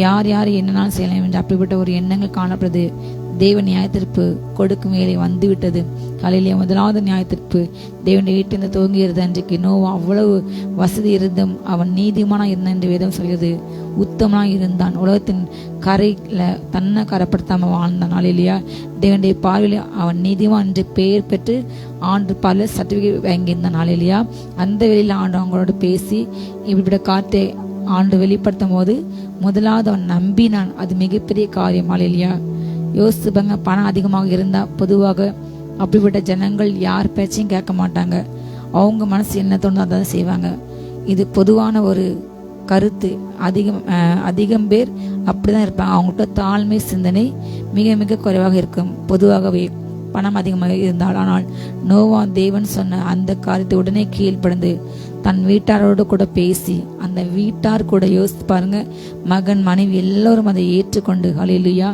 Speaker 2: யார் யார் என்னன்னாலும் செய்யலாம் என்று அப்படிப்பட்ட ஒரு எண்ணங்கள் காணப்படுது. தேவ நியாயத்தீர்ப்பு கொடுக்கும் வேலை வந்துவிட்டது. காலையிலேயே முதலாவது நியாயத்தீர்ப்பு தேவனுடைய வீட்டிலிருந்து துவங்குகிறது. அன்றைக்கு நோவா அவ்வளவு வசதி இருந்தும் அவன் நீதிமானா இருந்தான் என்று வேதம் சொல்கிறது. உத்தமனா இருந்தான், உலகத்தின் கரையில தன்னை கரைப்படுத்தாம வாழ்ந்தான். நாளிலேயா தேவனுடைய பார்வையில அவன் நீதிமான் என்று பெயர் பெற்று ஆண்டு பல சர்டிபிகேட் வாங்கியிருந்தான். நாளிலேயா அந்த வேலையில் ஆண்டு அவங்களோட பேசி இப்படிப்பட்ட காற்றை ஆண்டு வெளிப்படுத்தும் போது முதலாவது அவன் நம்பினான். அது மிகப்பெரிய காரியம். நாளிலேயா யோசிச்சுப்பாங்க, பணம் அதிகமாக இருந்தா பொதுவாக அப்படிப்பட்ட ஜனங்கள் யார் பேச்சையும் கேட்க மாட்டாங்க. அவங்க மனசு என்ன தோணுதோ அதான் செய்வாங்க. இது பொதுவான ஒரு கருத்து. அதிகம் பேர் அப்படிதான் இருப்பாங்க. அவங்கள்ட்ட தாழ்மை சிந்தனை மிக மிக குறைவாக இருக்கும் பொதுவாகவே பணம் அதிகமாக இருந்தால். ஆனால் நோவா தேவன் சொன்ன அந்த காரியத்தை உடனே கீழ்ப்படிந்து தன் வீட்டாரோடு கூட பேசி அந்த வீட்டார் கூட யோசித்து பாருங்க, மகன் மனைவி எல்லோரும் அதை ஏற்றுக்கொண்டு ஹல்லேலூயா,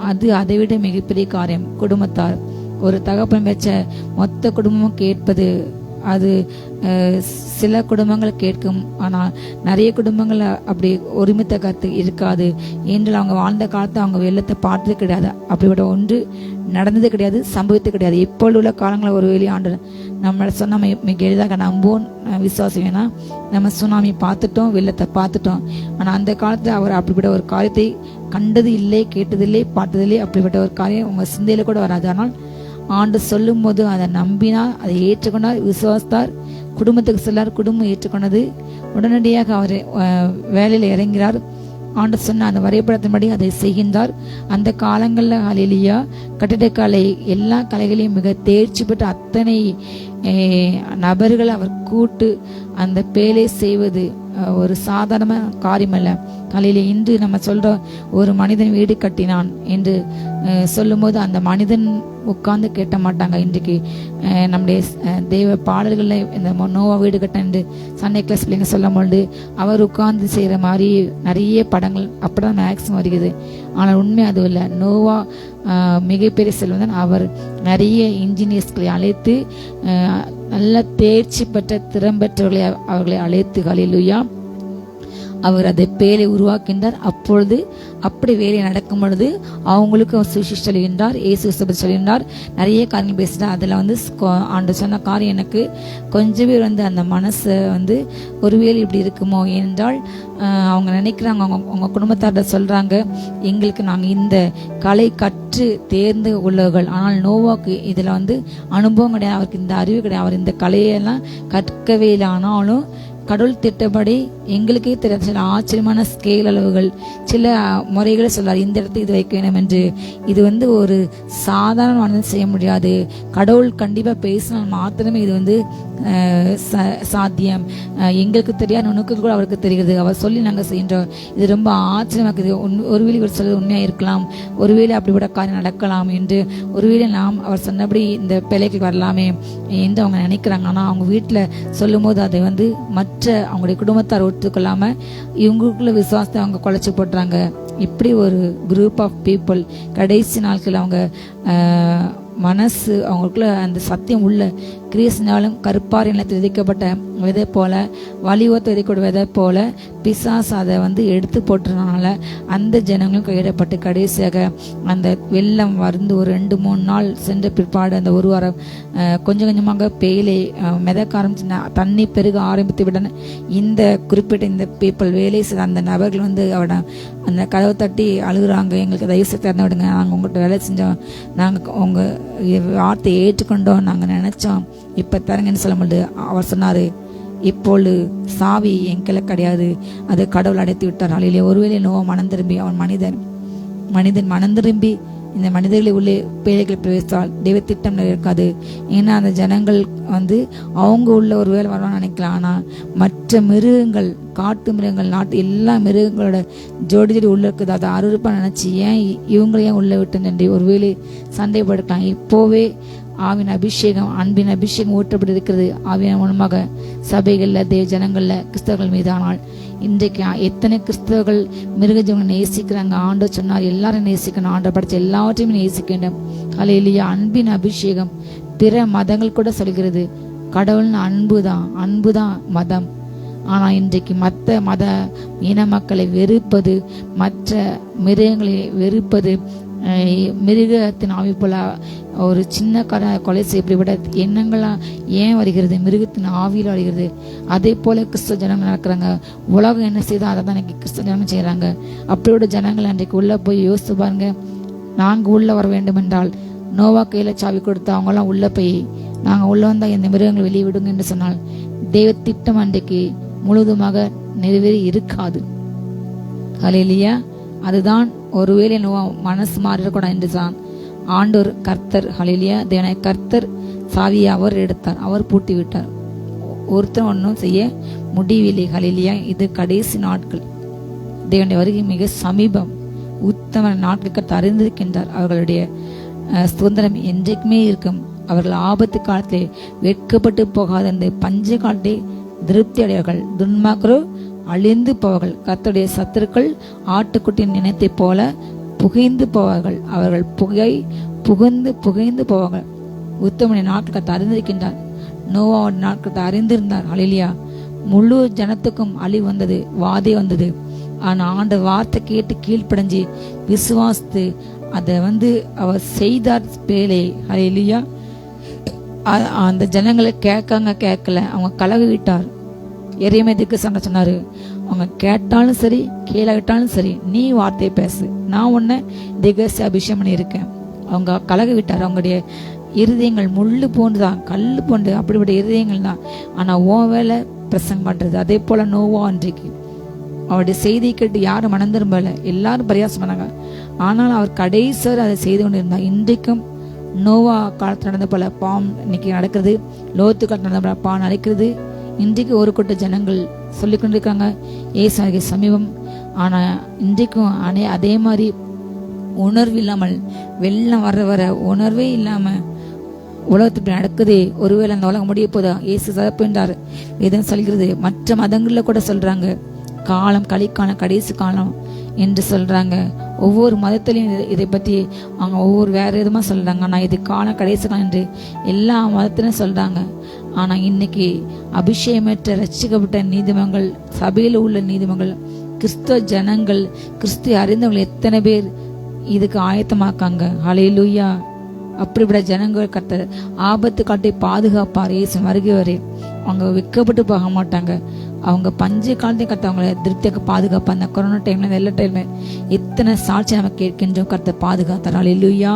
Speaker 2: அது அதை விட மிகப்பெரிய காரியம். குடும்பத்தார் ஒரு தகப்பன் வச்ச மொத்த குடும்பமும் கேட்பது அது சில குடும்பங்கள் கேட்கும். ஆனால் நிறைய குடும்பங்கள் அப்படி ஒருமித்த கருத்து இருக்காது. ஏனென்றால் அவங்க வாழ்ந்த காலத்தை அவங்க வெள்ளத்தை பார்த்தது கிடையாது. அப்படிப்பட்ட ஒன்று நடந்தது கிடையாது, சம்பவித்து கிடையாது. இப்பொழுது உள்ள காலங்களில் ஒரு வெளியாண்டு நம்மளை சொன்ன மிக எளிதாக நம்புவோம் விசுவாசம். ஏன்னா நம்ம சுனாமி பார்த்துட்டோம், வெள்ளத்தை பார்த்துட்டோம். ஆனால் அந்த காலத்தில் அவர் அப்படிப்பட்ட ஒரு காரியத்தை கண்டது இல்லை, கேட்டதில்லை, பார்த்ததில்லை. அப்படிப்பட்ட ஒரு காரியம் உங்க சிந்தையில கூட வராது. ஆனால் ஆண்டு சொல்லும் போது அதை நம்பினார், அதை ஏற்றுக்கொண்டார், விசுவாசித்தார், குடும்பத்துக்கு சொல்லார், குடும்பம் ஏற்றுக்கொண்டது. உடனடியாக அவர் வேலையில் இறங்கிறார். ஆண்டு சொன்ன அந்த வரைபடத்தின்படி அதை செய்கின்றார். அந்த காலங்களில் ஹல்லேலூயா கட்டிடக்கலை எல்லா கலைகளையும் மிக தேர்ச்சி பெற்ற அத்தனை நபர்கள் அவர் கூட்டு அந்த பேலை செய்வது ஒரு சாதாரண காரியம் அல்ல. காலையில இன்று நம்ம சொல்றோம் ஒரு மனிதன் வீடு கட்டினான் என்று சொல்லும் போது அந்த மனிதன் உட்கார்ந்து கேட்ட மாட்டாங்க. இன்றைக்கு நம்முடைய தெய்வ பாடல்கள்ல இந்த நோவா வீடு கட்ட என்று சண்டே கிளாஸ் பிள்ளைங்க சொல்லும் பொழுது அவர் உட்கார்ந்து செய்யற மாதிரி நிறைய படங்கள் அப்படிதான் மேக்ஸிமம் வருகிறது. ஆனால் உண்மை அது இல்லை. நோவா மிகப்பெரிய செல்வந்தன். அவர் நிறைய இன்ஜினியர்ஸ்களை அழைத்து நல்ல தேர்ச்சி பெற்ற திறம்பெற்றவர்களை அவர்களை அழைத்து ஹல்லேலூயா அவர் அதை பேரை உருவாக்கின்றார். அப்பொழுது அப்படி வேலை நடக்கும் பொழுது அவங்களுக்கு சுவிசேஷம் சொல்கின்றார், இயேசு சொல்கின்றார், நிறைய காரியம் பேசுகிறார். அதில் ஆண்டு சொன்ன காரியம் எனக்கு கொஞ்சம் பேர் அந்த மனசை ஒருவேளை இப்படி இருக்குமோ என்றால் அவங்க நினைக்கிறாங்க, அவங்க குடும்பத்தார்கிட்ட சொல்றாங்க, எங்களுக்கு நாங்கள் இந்த கலை கற்று தேர்ந்து உள்ளவர்கள். ஆனால் நோவாக்கு இதில் அனுபவம் கிடையாது, அவருக்கு இந்த அறிவு கிடையாது, அவர் இந்த கலையெல்லாம் கற்கவே இல்லை. ஆனாலும் கடவுள் திட்டப்படி எங்களுக்கே தெரியாத சில ஆச்சரியமான ஸ்கேல் அளவுகள் சில முறைகளை சொல்றார். இந்த இடத்துக்கு இது வைக்க வேண்டும் என்று. இது ஒரு சாதாரண செய்ய முடியாது. கடவுள் கண்டிப்பா பேசினால் மாத்திரமே இது சாத்தியம். எங்களுக்கு தெரியாது, உனக்கு கூட அவருக்கு தெரிகிறது. அவர் சொல்லி நாங்கள் செய்கின்றோம். இது ரொம்ப ஆச்சரியமாக்குது. ஒருவேளை இவர் சொல்றது உண்மையா இருக்கலாம், ஒருவேளை அப்படிப்பட்ட காரியம் நடக்கலாம் என்று, ஒருவேளை நாம் அவர் சொன்னபடி இந்த பிள்ளைக்கு வரலாமே என்று அவங்க நினைக்கிறாங்க. ஆனால் அவங்க வீட்டில் சொல்லும் போது அதை மற்ற அவங்களுடைய குடும்பத்தார் ஒத்துக்கொள்ளாம இவங்களுக்குள்ள விசுவாசத்தை அவங்க குலைச்சு போட்டுறாங்க. இப்படி ஒரு குரூப் ஆஃப் பீப்புள் கடைசி நாட்கள் அவங்க மனசு அவங்களுக்குள்ள அந்த சத்தியம் உள்ள கிறிஸ்துவினாலும் கருப்பார் நிலத்தில் விதைக்கப்பட்ட விதை போல, வலிவத்தை விதைக்கூட விதை போல பிசாசு அதை எடுத்து போட்டுறதுனால அந்த ஜனங்களும் கையிடப்பட்டு கடைசியாக அந்த வெள்ளம் ஒரு 2-3 நாள் சென்ற பிற்பாடு அந்த ஒரு வாரம் கொஞ்சம் கொஞ்சமாக பேலை மிதக்க ஆரம்பிச்சு தண்ணி பெருக ஆரம்பித்து விட இந்த குறிப்பிட்ட இந்த பீப்புள் வேலை செய்த அந்த நபர்கள் அவட அந்த கதவை தட்டி அழுகுறாங்க, எங்களுக்கு தயவு செய்து திறந்து விடுங்க, நாங்கள் உங்கள்கிட்ட வேலை செஞ்சோம், நாங்கள் உங்கள் வார்த்தையை ஏற்றுக்கொண்டோம், நாங்கள் நினைச்சோம், இப்போ தரங்கன்னு சொல்ல முடியாது. அவர் சொன்னார், இப்பொழுது சாவி எங்களை கிடையாது, அது கடவுள் அடைத்து விட்டார். அல்லையிலே ஒருவேளை நோவா மனம் திரும்பி அவன் மனிதன் மனம் திரும்பி இந்த மனிதர்களை உள்ளே பேழைகளை பிரவேசித்தால் தெய்வ திட்டம் இருக்காது. ஏன்னா அந்த ஜனங்கள் அவங்க உள்ள ஒரு வேலை வரலாம்னு நினைக்கலாம். ஆனால் மற்ற மிருகங்கள், காட்டு மிருகங்கள், நாட்டு எல்லா மிருகங்களோட ஜோடி உள்ள இருக்குது. அதை அருவருப்பா நினைச்சு ஏன் இவங்களையும் உள்ள விட்டு ஒருவேளை சண்டைப்படுக்கலாம். இப்போவே ஆவின் அபிஷேகம், அன்பின் அபிஷேகம் ஊற்றப்பட்டு இருக்கிறது ஆவியின் மூலமாக சபைகள்ல தேவ ஜனங்கள்ல கிறிஸ்தவர்கள் மீது. ஆனால் இன்றைக்கு எத்தனை கிறிஸ்தவர்கள் மிருக ஜீவனை நேசிக்கிறாங்க. ஆண்டவர் சொன்னார் எல்லாரும் நேசிக்கணும், ஆண்டவர் படைச்ச எல்லாவற்றையும் நேசிக்க வேண்டும். அல்லேலூயா. அன்பின் அபிஷேகம் பிற மதங்கள் கூட சொல்கிறது. கடவுள்னு அன்புதான் மதம். ஆனால் இன்றைக்கு மற்ற மத இன மக்களை வெறுப்பது, மற்ற மிருகங்களை வெறுப்பது, மிருகத்தின் ஆவி போல ஒரு சின்ன கொலை செய்யப்பட எண்ணங்களாம் ஏன் வருகிறது? மிருகத்தின் ஆவியில் வருகிறது. அதே போல கிறிஸ்தவ ஜனங்கள் நடக்கிறாங்க. உலகம் என்ன செய்தால் அதை தான் இன்னைக்கு கிறிஸ்தவ ஜனங்கள் செய்கிறாங்க. அப்படியோட ஜனங்கள் அன்றைக்கு உள்ளே போய் யோசித்து பாருங்க. நாங்கள் உள்ளே வர வேண்டும் என்றால் நோவா கையில் சாவி கொடுத்து அவங்களாம் உள்ளே போய் நாங்கள் உள்ளே வந்தால் இந்த மிருகங்களை வெளியே விடுங்க என்று சொன்னால் தெய்வ திட்டம் அன்றைக்கு முழுவதுமாக நிறைவேறி இருக்காது. ஹல்லேலூயா. அதுதான் ஒருவேளை நோவா மனசு மாறிடக்கூடாது என்று தான் ஆண்டவர் கர்த்தர், ஹல்லேலூயா, தேவனாய கர்த்தர் சாவியை அவர் எடுத்தார், அவர் பூட்டி விட்டார். ஒருத்தர் ஒன்றும் செய்ய முடியவில்லை. ஹல்லேலூயா. இது கடைசி நாட்கள். தேவனுடைய வருகை மிக சமீபம். உத்தம நாட்களுக்கு அறிந்திருக்கின்றார். அவர்களுடைய சுதந்திரம் என்றைக்குமே இருக்கும். அவர்கள் ஆபத்து காலத்திலே வெட்கப்பட்டு போகாத அந்த பஞ்ச காலத்தை திருப்தி அடைவார்கள். துன்மாக்கரோ அழிந்து போவார்கள். கர்த்தருடைய சத்துருக்கள் ஆட்டுக்குட்டியின் நினைத்தை போல புகைந்து போவார்கள். அவர்கள் புகைந்து போவார்கள். உத்தமனுடைய நாட்களுக்கு அறிந்திருக்கின்றார். நோவாவோட நாட்களுக்கு அறிந்திருந்தார். ஹல்லேலூயா. முழு ஜனத்துக்கும் அழிவு வந்தது, வாதை வந்தது. ஆனா ஆண்ட வார்த்தை கேட்டு கீழ்ப்படைஞ்சு விசுவாசித்து அதை அவர் செய்தார் பேலே. ஹல்லேலூயா. அந்த ஜனங்களை கேட்கல, அவங்க கலகு விட்டார். எரேமியாவுக்கு சொன்னாரு, அவங்க கேட்டாலும் சரி கேளாவிட்டாலும் சரி நீ வார்த்தையை பேசு, நான் உன்னை திகசி அபிஷேகம் பண்ணி இருக்கேன். அவங்க கலகு விட்டார். அவங்களுடைய இருதயங்கள் முள்ளு போன்றுதான், கல் போன்று அப்படிப்பட்ட இருதயங்கள் தான். ஆனா உன் வேலை பிரசங்கம் பண்றது. அதே போல நோவா அன்றைக்கு அவருடைய செய்தியை கேட்டு யாரும் மனம் திரும்பல, எல்லாரும் பரியாசம் பண்ணாங்க. ஆனால் அவர் கடைசிவர் அதை செய்து கொண்டிருந்தார். இன்றைக்கும் நோவா காலத்தில் நடந்த போல பாம் இன்னைக்கு நடக்கிறது, லோத்து காலத்தில் நடந்த போல பாம் நடக்கிறது. இன்றைக்கு ஒரு கூட்ட ஜனங்கள் சொல்லிக் கொண்டிருக்காங்க ஏசாய்க்கு சமீபம். ஆனா இன்றைக்கும் அதே மாதிரி உணர்வு இல்லாமல், வெள்ளம் வர உணர்வே இல்லாம உலகத்துக்கு நடக்குது. ஒருவேளை அந்த உலகம் முடிய போதா ஏசு சதப்புன்றார் வேதம் சொல்கிறது. மற்ற மதங்கள்ல கூட சொல்றாங்க காலம் கலிக்காலம் கடைசி காலம் என்று சொல்றாங்க. ஒவ்வொரு மதத்திலையும் இதை பற்றி அவங்க ஒவ்வொரு வேற விதமா சொல்றாங்க. ஆனா இது காலம் கடைசி காலம் என்று எல்லா மதத்திலும் சொல்றாங்க. ஆனா இன்னைக்கு அபிஷேகமற்ற ரட்சிக்கப்பட்ட நீதிமங்கள், சபையில் உள்ள நீதிமங்கள், கிறிஸ்தவ ஜனங்கள், கிறிஸ்துவை அறிந்தவர்கள் எத்தனை பேர் இதுக்கு ஆயத்தமாக்காங்க. ஹல்லேலூயா. அப்படிப்பட்ட ஜனங்கள் கர்த்தர் ஆபத்து காட்டி பாதுகாப்பார். இயேசு வருகை வரை அவங்க வெட்கப்பட்டு போக மாட்டாங்க. அவங்க பஞ்ச காலத்தையும் கர்த்தர் அவங்களை திருப்தியாக பாதுகாப்பார். அந்த கொரோனா டைம்ல எல்லா டைம்ல எத்தனை சாட்சி நம்ம கேட்கின்றோம். கர்த்தர் பாதுகாத்தார். ஹல்லேலூயா.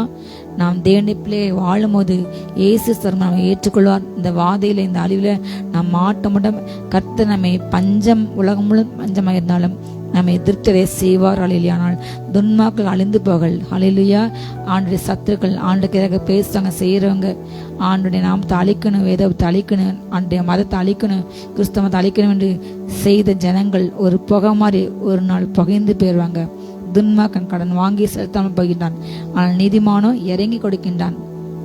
Speaker 2: நாம் தேவனுடைய பிள்ளையை வாழும் போது இயேசு சர்ம நம்ம ஏற்றுக்கொள்வார். இந்த வாதையில இந்த அழிவுல நாம் மாட்ட மாட்டோம். கர்த்தர் நம்மை பஞ்சம், உலகம் முழு பஞ்சமாக இருந்தாலும் நம்மை எதிர்த்ததை செய்வார். ஹல்லேலூயா. ஆனால் துன்மாக்கள் அழிந்து போகல். ஹல்லேலூயா. ஆண்டுடைய சத்துருக்கள் ஆண்டுக்கு எதிராக பேசுறாங்க செய்யறவங்க, ஆண்டுடைய நாமத்தை அழிக்கணும், வேதத்தை அழிக்கணும், ஆண்டுடைய மதத்தை அழிக்கணும், கிறிஸ்தவத்தை அழிக்கணும் என்று செய்த ஜனங்கள் ஒரு புகை மாதிரி ஒரு நாள் புகைந்து போயிடுவாங்க. துன்மாக்கன் கடன் வாங்கி செலுத்தாமல் போகின்றான், ஆனால் நீதிமானோ இறங்கி கொடுக்கின்றான்.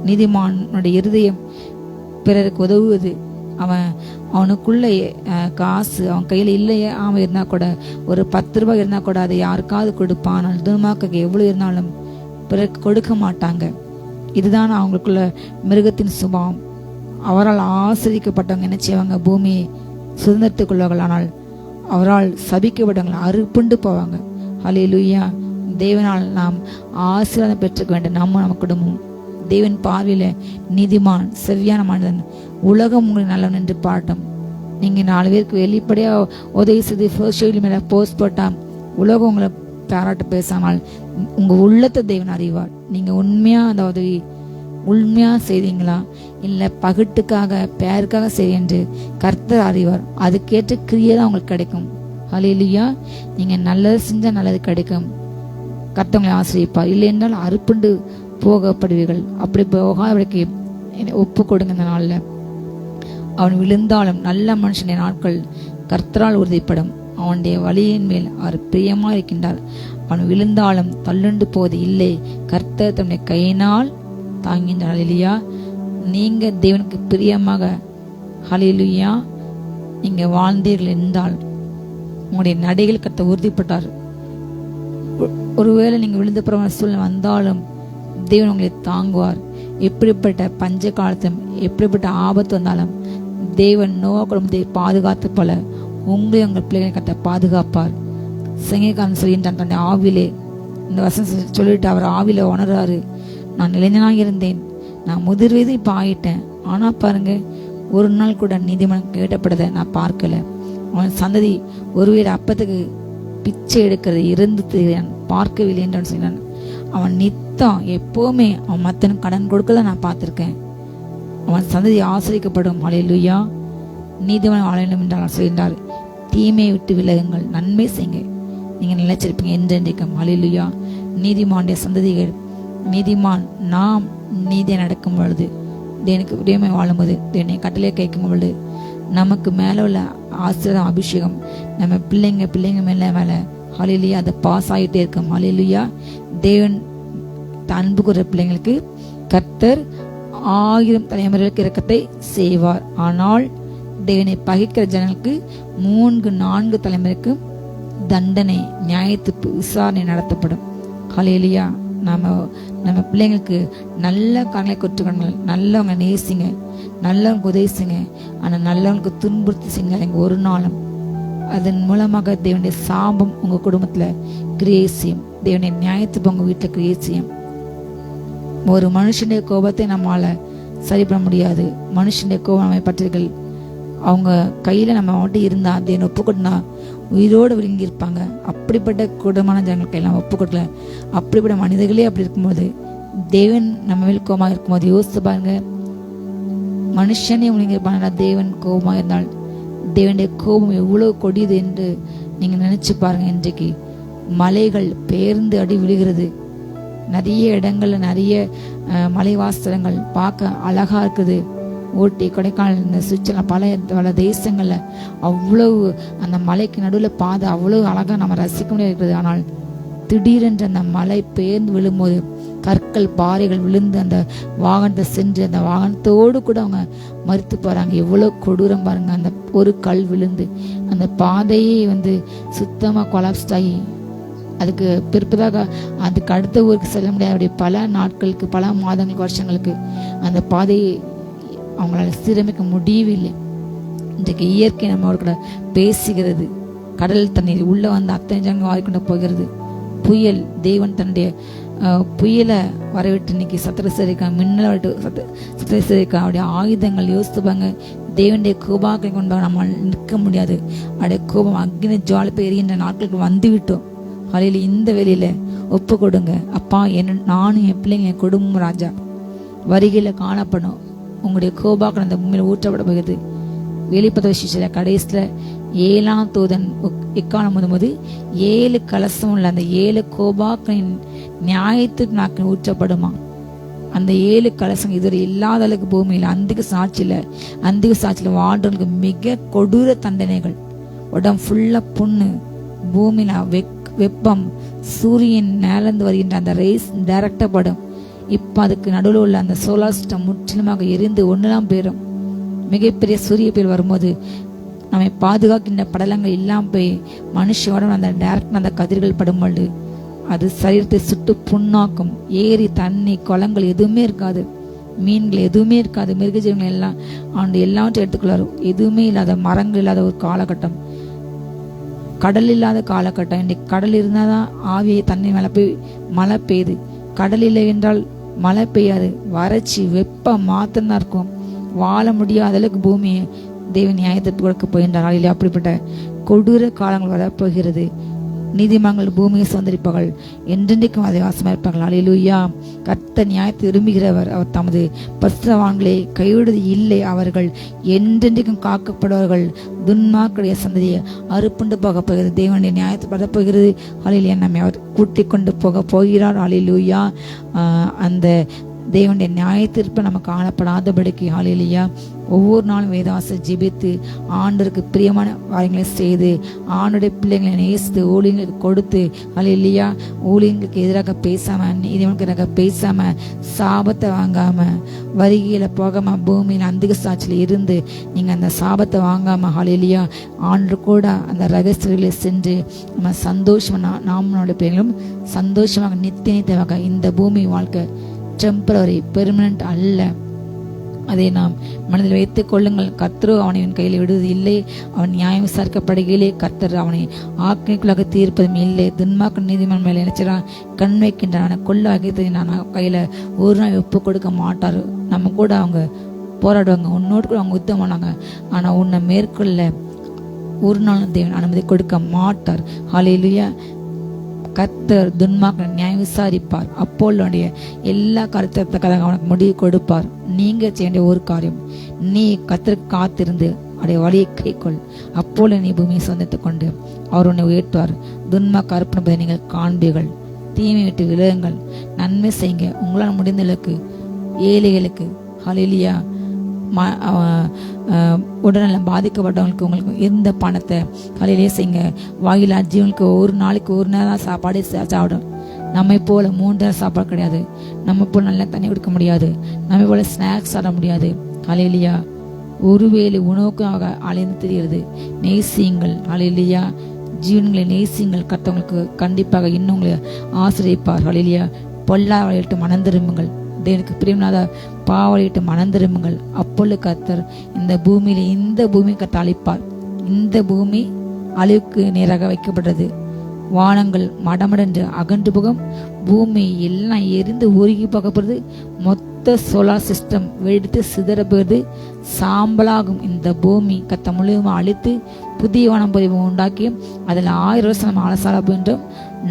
Speaker 2: நீதிமானுடைய இருதயம் பிறருக்கு உதவுவது. அவனுக்குள்ள காசு அவன் கையில் இல்லையே, அவன் இருந்தா கூட ஒரு 10 ரூபாய் இருந்தா கூட அதை யாருக்காவது கொடுப்பான். ஆனால் துன்மாக்கு எவ்வளவு இருந்தாலும் பிறருக்கு கொடுக்க மாட்டாங்க. இதுதான் அவங்களுக்குள்ள மிருகத்தின் சுபாவம். அவரால் ஆசிரிக்கப்பட்டவங்க என்ன செய்வாங்க? பூமியை சுதந்திரத்துக் கொள்வார்கள். ஆனால் அவரால் சபிக்கப்பட்டவங்க அறுப்புண்டு போவாங்க. ஹல்லேலூயா. தேவனால் நாம் ஆசீர்வாதம் பெற்றுக்க வேண்டும். நம்ம குடும்பம் தேவன் பார்வையில நீதிமான், செவ்வியான மனிதன், உலகம் உங்களுக்கு நல்லவன் என்று பாட்டும். நீங்க 4 பேருக்கு வெளிப்படையா உதவி செய்து சோசியல் மீடியா போஸ்ட் போட்டா உலகம் உங்களை பாராட்டு பேசாமல் உங்க உள்ளத்தை தேவன் அறிவார். நீங்க உண்மையா அந்த உதவி உண்மையா செய்தீங்களா இல்ல பகட்டுக்காக பேருக்காக செய்ய என்று கர்த்தர் அறிவார். அதுக்கேற்ற கிரியை தான் உங்களுக்கு கிடைக்கும். ஹல்லேலூயா. நீங்க நல்லது செஞ்சா நல்லது கிடைக்கும். கர்த்தவங்களை ஆசிரியப்பார். இல்லை என்றால் அறுப்புண்டு போகப்படுவீர்கள். அப்படி போகாதவருக்கு ஒப்பு கொடுங்க. இந்த நாள்ல அவன் விழுந்தாலும் நல்ல மனுஷனுடைய நாட்கள் கர்த்தரால் உறுதிப்படும். அவனுடைய வழியின் மேல் அவர் பிரியமா இருக்கின்றார். அவன் விழுந்தாலும் தள்ளுண்டு போவது இல்லை, கர்த்தர் தன்னுடைய கையினால் தாங்கின்றார். ஹல்லேலூயா. நீங்க தேவனுக்கு பிரியமாக ஹல்லேலூயா நீங்க வாழ்ந்தீர்கள் என்றால் உங்களுடைய நடைகள் கர்த்தர் உறுதிப்பட்டார். ஒருவேளை நீங்க விழுந்த பிறகு சூழ்நிலை வந்தாலும் தேவன் உங்களை தாங்குவார். எப்படிப்பட்ட பஞ்ச காலத்தும் எப்படிப்பட்ட ஆபத்து வந்தாலும் தேவன் நோவா குடும்பத்தை பாதுகாத்து போல உங்களையும் உங்கள் பிள்ளைகளை கத்த பாதுகாப்பார். சங்கீதக்காரன் சொல்லின்றான் தன்னுடைய ஆவிலே, இந்த வசனம் சொல்லிட்டு அவர் ஆவில உணர்றாரு, நான் இளைஞனாக இருந்தேன், நான் முதிர் வயது இப்போ ஆயிட்டேன், ஆனா பாருங்க ஒரு நாள் கூட நீதிமன்றம் கேட்டப்படதை நான் பார்க்கல. அவன் சந்ததி ஒருவேளை அப்பத்துக்கு பிச்சை எடுக்கிறது இருந்து பார்க்கவில்லை என்று சொன்னான். அவன் நித்தம் எப்பவுமே அவன் மத்தனும் கடன் கொடுக்கல நான் பார்த்திருக்கேன். அவன் சந்ததி ஆசிரிக்கப்படும். ஹல்லேலூயா. நீதிமன்றம் வாழ வேண்டும் என்றால் சொல்கின்றார், தீமையை விட்டு விலகுங்கள், நன்மை செய்யுங்க, நீங்க நிலைச்சிருப்பீங்க என்றென்றைக்கும். ஹல்லேலூயா. நீதிமானுடைய சந்ததிகள், நீதிமான் நாம் நீதியை நடக்கும் பொழுது, தேவனுக்கு உடையமை வாழும்போது, தேவனை கட்டளையை கேட்கும் பொழுது, நமக்கு மேல உள்ள ஆசீர்வாதம் அபிஷேகம் நம்ம பிள்ளைங்க மேல ஹல்லேலூயா அது பாஸ் ஆகிட்டே இருக்கும். ஹல்லேலூயா. தேவன் அன்பு கூற பிள்ளைங்களுக்கு கர்த்தர் 1000 தலைமுறைகளுக்கு இரக்கத்தை செய்வார். ஆனால் தேவனை பகைக்கிற ஜனங்களுக்கு 3-4 தலைமுறைக்கு தண்டனை, நியாயத்துக்கு விசாரணை நடத்தப்படும். ஹல்லேலூயா. நம்ம பிள்ளைங்களுக்கு நல்ல கண்களை கொற்றுக்கணும், நல்லவங்க நேசிங்க, நல்லவங்க உதவி செய்யுங்க. ஆனால் நல்லவங்களுக்கு துன்புறுத்தி செய்யுங்க ஒரு நாளும். அதன் மூலமாக தேவனுடைய சாபம் உங்க குடும்பத்துல கிரியை செய்யும், தேவனுடைய நியாயத்துக்கு உங்க வீட்டுல கிரியை செய்யும். ஒரு மனுஷனுடைய கோபத்தை நம்மளால சரி பண்ண முடியாது. மனுஷனுடைய கோபம் நம்மை பற்றிகள் அவங்க கையில நம்ம மட்டும் இருந்தா தேவன் ஒப்புக்கொட்டினா உயிரோடு விழுங்கி இருப்பாங்க. அப்படிப்பட்ட குடும்பமான ஜனங்களுக்கு எல்லாம் ஒப்புக்கொட்டல. அப்படிப்பட்ட மனிதர்களே அப்படி இருக்கும்போது தேவன் நம்ம மேல் கோபமாக இருக்கும்போது யோசித்து பாருங்க, மனுஷனே விழுங்கிருப்பாங்க. தேவன் கோபமாக இருந்தால் தேவனுடைய கோபம் எவ்வளவு கொடியது என்று நீங்க நினைச்சு பாருங்க. இன்றைக்கு மலைகள் பெயர்ந்து அடி விழுகிறது. நிறைய இடங்கள்ல நிறைய மலைவாசலங்கள் பார்க்க அழகா இருக்குது. ஊட்டி, கொடைக்கானல், இந்த சுவிட்சர்லாந்து, பல தேசங்கள்ல அவ்வளவு அந்த மலைக்கு நடுவில் பாதை அவ்வளவு அழகா நம்ம ரசிக்க முடியாது இருக்கிறது. ஆனால் திடீரென்று அந்த மலை பெயர்ந்து விழும்போது கற்கள், பாறைகள் விழுந்து அந்த வாகனத்தை சென்று அந்த வாகனத்தோடு கூட அவங்க மறித்து போறாங்க. எவ்வளவு கொடூரம் பாருங்க. அந்த ஒரு கல் விழுந்து அந்த பாதையே சுத்தமா கொலாப்ஸ்ட் ஆகி அதுக்கு பிற்பதாக அதுக்கு அடுத்த ஊருக்கு செல்ல முடியாது. பல நாட்களுக்கு, பல மாதங்களுக்கு, வருஷங்களுக்கு அந்த பாதையை அவங்களால சீரமைக்க முடியவில்லை. இன்றைக்கு இயற்கை நம்ம கூட பேசுகிறது. கடல் தண்ணீர் உள்ள அத்தனை ஜனங்க வாரிக்கொண்டு போகிறது. புயல், தேவன் தன்னுடைய புயலை வரவிட்டு இன்னைக்கு சத்திரசரிக்கா, மின்னலை வரட்டு சத்திரசரிக்கா, அவருடைய ஆயுதங்கள் யோசித்துப்பாங்க. தேவனுடைய கோபாக்களை கொண்டு நம்ம நிற்க முடியாது. அவருடைய கோபம் அக்னி ஜுவாலை எரிகின்ற நாட்களுக்கு வந்து விட்டோம். காலையில் இந்த வேலையில ஒப்பு கொடுங்க. அப்பா, நானும் என் பிள்ளைங்க, என் குடும்பம் ராஜா வருகையில காணப்படும். உங்களுடைய கோபாக்கள் அந்த பூமியில ஊற்றப்பட போகிறது. வெளிப்பத விசேஷ கடைசியில 7ஆம் தூதன் எக்காலம் போது 7 கலசம் உள்ள அந்த 7 கோபாக்களின் நியாயத்துக்கு நாட்கள் ஊற்றப்படுமா. அந்த 7 கலசம் இதுவரை இல்லாத அளவுக்கு பூமியில அந்திக சாட்சியில வாழ்றவங்களுக்கு மிக கொடூர தண்டனைகள். உடம்பு ஃபுல்லா புண்ணு, பூமியில வெப்பம், சூரியன் நேலந்து வருகின்ற அந்த ரேஸ் டைரக்டா படும். இப்ப அதுக்கு நடுவில் உள்ள அந்த சோலார் சிஸ்டம் முற்றிலுமாக எரிந்து ஒண்ணுலாம் போயிடும். மிகப்பெரிய சூரிய பேர் வரும்போது நம்மை பாதுகாக்கின்ற படலங்கள் இல்லாம போய் மனுஷோட அந்த டைரக்ட் அந்த கதிர்கள் படும்பொழுது அது சரீரத்தை சுட்டு புண்ணாக்கும். ஏரி, தண்ணி, குளங்கள் எதுவுமே இருக்காது, மீன்கள் எதுவுமே இருக்காது, மிருகஜீவங்கள் எல்லாம் அவன் எல்லாவற்றையும் எடுத்துக்கொள்ளாரு. எதுவுமே இல்லாத, மரங்கள் இல்லாத ஒரு காலகட்டம், கடல் இல்லாத காலகட்டம். இன்னைக்கு கடல் இருந்தாதான் ஆவியை தண்ணி மேல போய் மழை பெய்யுது. கடல் இல்லை என்றால் மழை பெய்யாது, வறட்சி, வெப்பம் மாத்திரம் தான் இருக்கும். வாழ முடியாத அளவுக்கு பூமியை தேவன் நியாயத்திற்கு கொடுக்க போகின்றார். அப்படிப்பட்ட கொடூர காலங்கள் வரப்போகிறது. நீதிமன்றங்கள் பூமியை சுதந்திரிப்பார்கள், என்றென்றைக்கும் அதை வாசமா இருப்பார்கள். அல்லேலூயா. கர்த்தர் நியாயத்தை விரும்புகிறவர். அவர் தமது பரிசுத்தவான்களை கைவிடுவது இல்லை. அவர்கள் என்றென்றைக்கும் காக்கப்படுவார்கள். துன்மார்க்கருடைய சந்ததியை அறுப்புண்டு போக போகிறது. தேவனுடைய நியாயத்தை பரப்போகிறது. அல்லேலூயா. நம்மை அவர் கூட்டிக் கொண்டு போக போகிறார். அல்லேலூயா. அந்த தேவனுடைய நியாயத்தீர்ப்பு நமக்கு காணப்படாதபடிக்கு ஹல்லேலூயா ஒவ்வொரு நாளும் வேதாச ஜெபித்து ஆண்டவருக்கு பிரியமான காரியங்களை செய்து ஆண்டுடைய பிள்ளைங்களை நேசித்து ஊழியங்களுக்கு கொடுத்து ஹல்லேலூயா ஊழியங்களுக்கு எதிராக பேசாம, நீதிமன்றங்களுக்கு எதிராக பேசாம, சாபத்தை வாங்காம, வருகையில போகாம, பூமியில் அந்திக சாட்சியில் இருந்து நீங்க அந்த சாபத்தை வாங்காம ஹல்லேலூயா ஆண்டு கூட அந்த ரகசியங்களை சென்று நம்ம சந்தோஷமா நம்மளுடைய பிள்ளைகளும் சந்தோஷமாக நித்தியமாக இந்த பூமி வாழ்க்கை டெம்பரரி, பெர்மனன்ட் அல்ல. அதை நாம் மனதில் வைத்துக் கொள்ளுங்கள். கர்த்தரோ அவனை கையில் விடுவது இல்லை. அவன் நியாயம் விசாரிக்கப்படுகையிலே கர்த்தர் அவனை ஆக்கினைக்குள்ளாக தீர்ப்பதும் இல்லை. துன்மார்க்க நீதிமன்றம் மேலே நினைச்சான் கண் வைக்கின்றான். கொள்ள அகைத்தை நான் கையில் ஒரு நாள் ஒப்பு கொடுக்க மாட்டார். நம்ம கூட அவங்க போராடுவாங்க, உன்னோடு கூட அவங்க யுத்தம் பண்ணாங்க. ஆனால் உன்னை மேற்கொள்ள ஒரு நாளும் தேவன் அனுமதி கொடுக்க மாட்டார். ஹல்லேலூயா. கர்த்தர் துன்மார்க்க நியாயம் விசாரிப்பார். அப்போலுடைய எல்லா கருத்தத்தக்கதாக அவனுக்கு முடிவு கொடுப்பார். நீங்க செய்ய வேண்டிய ஒரு காரியம், நீ கர்த்தருக்கு காத்திருந்து அவருடைய வழியை கைக்கொள். அப்போல நீ பூமியை சொந்தத்துக் கொண்டு அவர் உன்னை உயர்த்துவார். துன்மார்க்க அர்ப்பணிப்பதை நீங்கள் காண்பீர்கள். தீமை விட்டு விலகுங்கள், நன்மை செய்யுங்க. உங்களால் முடிந்தளவுக்கு ஏழைகளுக்கு, ஹல்லேலூயா, உடல்நலம் பாதிக்கப்பட்டவங்களுக்கு உங்களுக்கு எந்த பணத்தை காலையிலேயே செய்யுங்க. வாயிலா ஜீவனுக்கு ஒரு நாளைக்கு ஒரு நேரம் சாப்பாடு சாப்பிடும். நம்மை போல 3 நேரம் சாப்பாடு கிடையாது. நம்ம போல நல்லா தண்ணி குடிக்க முடியாது. நம்ம போல ஸ்நாக்ஸ் சாப்பிட முடியாது. ஹல்லேலூயா. ஒருவேளை உணவுக்காக அலைந்து தெரிகிறது. நேசியுங்கள். ஹல்லேலூயா. ஜீவன்களை நேசியுங்கள். கர்த்தவங்களுக்கு கண்டிப்பாக இன்னும் உங்களை ஆசிரியப்பார். ஹல்லேலூயா. பொல்லா வழியிட்டு மனம் திரும்புங்கள். தேவனுக்கு பிரியமில்லாத பாவலிட்டு மனம் திரும்புங்கள். அப்பொழுது கர்த்தர் இந்த பூமி கர்த்தர் அழிப்பார். இந்த பூமி அழிவுக்கு நேராக வைக்கப்பட்டது. வானங்கள் மடமடென்று அகன்று போகும். பூமி எல்லாம் எரிந்து உருகி போகப்படுது. மொத்த சோலார் சிஸ்டம் வெடித்து சிதற போகுது. சாம்பலாகும் இந்த பூமி கர்த்தர் முழுவதும் அழித்து புதிய வானம் பதிவு உண்டாக்கி அதில் 1000 வருஷம் நம்ம அலசால போகின்றோம்.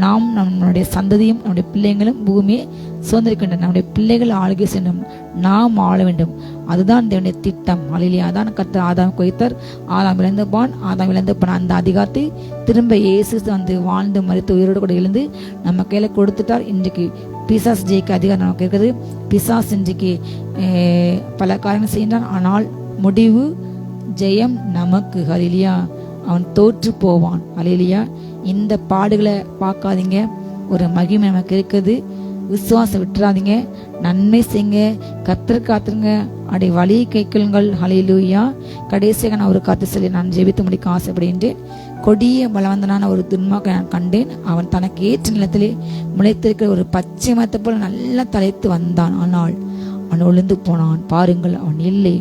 Speaker 2: நாம் நம்முடைய சந்ததியும் நம்முடைய பிள்ளைகளும் பூமியை சுதந்திரிக்கின்றன. நம்முடைய பிள்ளைகள் ஆளுகை சென்றும் நாம் ஆள வேண்டும். அதுதான் தேவனுடைய திட்டம். ஹல்லேலூயா. அதான் கர்த்தர் ஆதாம் வைத்தார். ஆதாம் இழந்து போன், ஆதாம் இழந்து போன அந்த அதிகாரத்தை திரும்ப இயேசு வந்து வாழ்ந்து மரித்து உயிரோடு கூட எழுந்து நம்ம கையில கொடுத்துட்டார். இன்றைக்கு பிசாசு ஜெயிக்க அதிகாரம் நமக்கு இருக்குது. பிசாசு இன்றைக்கு பல காரியங்கள் செய்கின்றான். ஆனால் முடிவு ஜெயம் நமக்கு. ஹல்லேலூயா. அவன் தோற்று போவான். ஹல்லேலூயா. இந்த பாடுகளை பார்க்காதீங்க. ஒரு மகிமை நமக்கு இருக்குது. விசுவாசம் விட்டுறாதீங்க. நன்மை செய்யுங்க. கர்த்தர் காத்துருங்க. அடைய வழியை கைக்கொள்ளுங்கள். ஹல்லேலூயா. கடைசியாக நான் ஒரு காத்து சொல்லி நான் ஜெபித்து முடிக்க ஆசைப்படுகின்றேன். கொடிய பலவந்தனான ஒரு துன்மார்க்கனை நான் கண்டேன். அவன் தனக்கு ஏற்ற நிலத்திலே முளைத்திருக்கிற ஒரு பச்சை மரத்தை போல நல்லா தலைத்து வந்தான். ஆனால் அவன் ஒளிந்து போனான். பாருங்கள், அவன் இல்லை.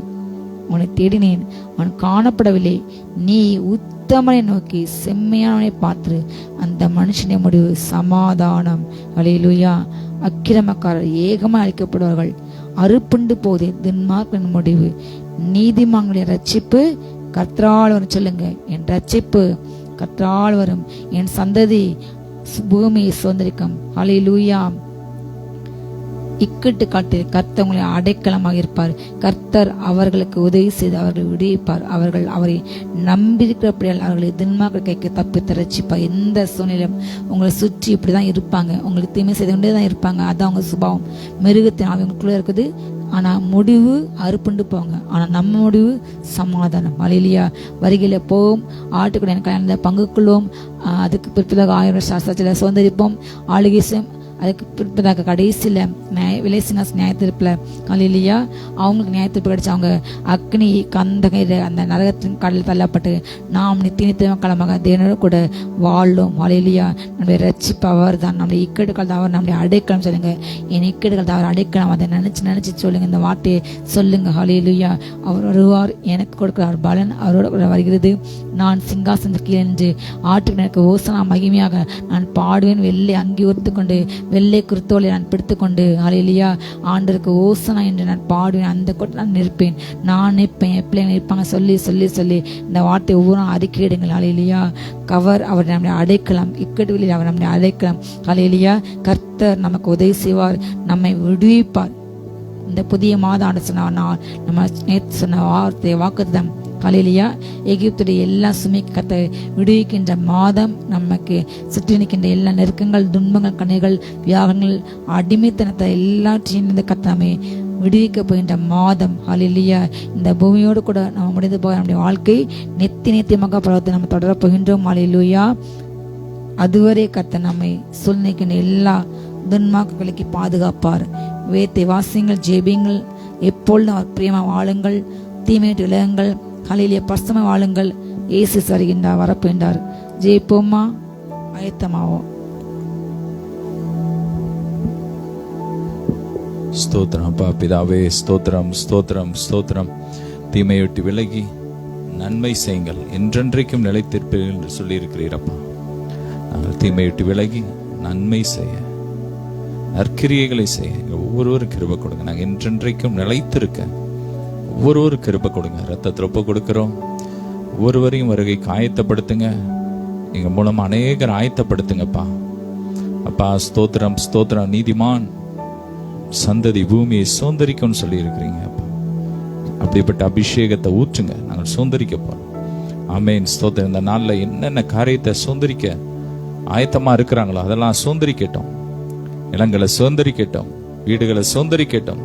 Speaker 2: அவனை தேடினேன், அவன் காணப்படவில்லை. நீ உத்தமனை நோக்கி செம்மையானவனை பார்த்து அந்த மனுஷனை முடிவு சமாதானம். ஹல்லேலூயா. அக்கிரமக்காரர் ஏகமாக அழிக்கப்படுவார்கள். அறுப்புண்டு போதே துன்மார்க்கனின் முடிவு. நீதிமான்களுடைய ரட்சிப்பு கர்த்தரால் வரும். சொல்லுங்க, என் ரட்சிப்பு கர்த்தரால் வரும். என் சந்ததி பூமியை சுதந்திரிக்கும். ஹல்லேலூயா. இக்கட்டு காட்டு கர்த்தர் உங்களை அடைக்கலமாக இருப்பார். கர்த்தர் அவர்களுக்கு உதவி செய்து அவர்களை விடுவிப்பார். அவர்கள் அவரை நம்பியிருக்கிறபடியால் அவர்களை துன்மார்க்க கைக்கு தப்பித்து ரட்சிப்பார். எந்த சூழ்நிலையும் உங்களை சுற்றி இப்படிதான் இருப்பாங்க. உங்களுக்கு தீமை செய்து கொண்டே தான் இருப்பாங்க. அதான் அவங்க சுபாவம். மிருகத்தின் அவங்களுக்குள்ள இருக்குது. ஆனா முடிவு அறுப்புண்டு போவாங்க. ஆனா நம்ம முடிவு சமாதானம். ஹல்லேலூயா. வருகையில போவோம். ஆட்டுக்குடைய கல்யாணத்தை பங்கு கொள்வோம். அதுக்கு பிற்பதாக 1000 சாஸ்திரத்துல சுதந்திரிப்போம். ஆளுகேசம் அதுக்கு பிற்பதாக கடைசியில் விலைசினாஸ் நியாயத்தீர்ப்பில் ஹல்லேலூயா அவங்களுக்கு நியாயத்தீர்ப்பு கிடைச்சி அவங்க அக்னி கந்தகை அந்த நரகத்தின் கடலில் தள்ளப்பட்டு நாம் நித்திய காலமாக தேவனோடு கூட வாழும். ஹல்லேலூயா. நம்முடைய ரட்சிப்பு அவர் தான். நம்முடைய இக்கட்டுகள் தான் அவர் நம்முடைய அடைக்கலம். சொல்லுங்க, என் இக்கட்டுகள் தான் அவர் அடைக்கலம். அதை நினைச்சு சொல்லுங்க. இந்த வார்த்தையை சொல்லுங்க. ஹல்லேலூயா. அவர் வருவார். எனக்கு கொடுக்கிறார் பலன் அவரோட கூட வருகிறது. நான் சிங்காசனத்துக்கு கீழ் என்று ஆட்டுக்கு எனக்கு ஓசனா மகிமையாக நான் பாடுவேன். வெள்ளை அங்கி உறுத்து கொண்டு வெள்ளை குருத்தோலை நான் பிடித்துக்கொண்டு ஹல்லேலூயா ஆண்டவருக்கு ஓசனா என்று நான் பாடுவேன். அந்த கொட்டை நான் நிற்பேன். நான் நிற்பேன். என் பிள்ளைங்க நிற்பாங்க. சொல்லி சொல்லி சொல்லி இந்த வார்த்தை ஒவ்வொரு அறிக்கையிடுங்கள். ஹல்லேலூயா. கவர் அவர் நம்முடைய அடைக்கலாம். இக்கட்டுகளில் அவர் நம்முடைய அடைக்கலாம். ஹல்லேலூயா. கர்த்தர் நமக்கு உதவி செய்வார். நம்மை விடுவிப்பார். இந்த புதிய மாத ஆண்டு சொன்ன நாள் நம்ம நேற்று சொன்ன வார்த்தை வாக்குத்தம். ஹல்லேலூயா. எகிப்துடைய எல்லா சுமை கத்த விடுவிக்கின்ற மாதம். நமக்கு சுற்றி நிற்கின்ற எல்லா நெருக்கங்கள், துன்பங்கள், கண்ணிகள், வியாகங்கள், அடிமைத்தனத்தை எல்லாற்றையும் இந்த கத்தாமே விடுவிக்க போகின்ற மாதம். ஹல்லேலூயா. இந்த பூமியோடு கூட நம்ம முடிந்து போக நம்முடைய வாழ்க்கை நித்தியமாக பரவத்தை நம்ம தொடரப் போகின்றோம். ஹல்லேலூயா. அதுவரை கத்த நம்மை சூழ்நிலைக்கின்ற எல்லா துன்மார்க்கங்களுக்கு பாதுகாப்பார். வேத்தை வாசியுங்கள், ஜெபியுங்கள். எப்பொழுதும் அவர் பிரியமா வாழுங்கள். தீமையிட்டு விலகுங்கள். ஹல்லேலூயா. பசுமை வாழுங்கள். இயேசு வருகின்றார், வரப்போகின்றார். ஜெயிப்போமா? ஆயத்தமாவோம்.
Speaker 1: ஸ்தோத்திரம் அப்பா பிதாவே, ஸ்தோத்திரம் ஸ்தோத்திரம் ஸ்தோத்திரம். தீமையொட்டி விலகி நன்மை செய்யுங்கள், என்றென்றைக்கும் நிலைத்திருப்பீர்கள் என்று சொல்லியிருக்கிறீரப்பா. நாங்கள் தீமையொட்டி விலகி நன்மை செய்ய, நற்கிரியைகளை செய்ய ஒவ்வொருவரும் கிருபை கொடுங்க. நாங்கள் என்றென்றைக்கும் நிலைத்திருக்க ஒவ்வொருவரும் கிருபை கொடுங்க. ரத்தத்தில் ஒப்பு கொடுக்கிறோம். ஒவ்வொருவரையும் வருகைக்கு ஆயத்தப்படுத்துங்க. எங்க மூலமா அநேகர் ஆயத்தப்படுத்துங்கப்பா. அப்பா ஸ்தோத்திரம் ஸ்தோத்திரம். நீதிமான் சந்ததி பூமியை சுதந்தரிக்கும்னு சொல்லி இருக்கிறீங்க அப்பா. அப்படிப்பட்ட அபிஷேகத்தை ஊற்றுங்க, நாங்கள் சுதந்தரிக்க போறோம். ஆமென் ஸ்தோத்திரம். இந்த நாள்ல என்னென்ன காரியத்தை சுதந்தரிக்க ஆயத்தமா இருக்கிறாங்களோ அதெல்லாம் சுதந்தரிக்கட்டும். நிலங்களை சுதந்தரிக்கட்டும், வீடுகளை சுதந்தரிக்கட்டும்,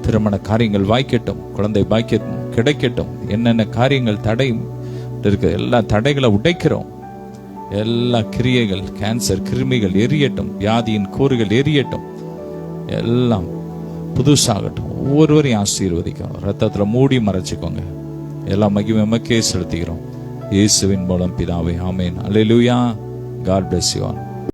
Speaker 1: திருமண காரியங்கள் வாய்க்கட்டும், குழந்தை பாக்கியம் கிடைக்கட்டும். என்னென்ன காரியங்கள் தடை இருக்கு எல்லா தடைகளை உடைக்கிறோம். எல்லா கிரியைகள், கேன்சர் கிருமிகள் எரியட்டும், வியாதியின் கூறுகள் எரியட்டும், எல்லாம் புதுசாகட்டும். ஒவ்வொருவரையும் ஆசீர்வதிக்கும். ரத்தத்துல மூடி மறைச்சிக்கோங்க. எல்லா மகிமை எமக்கே செலுத்துகிறோம் இயேசுவின் மூலம் பிதாவே. ஆமென். அல்லேலூயா. God bless you all.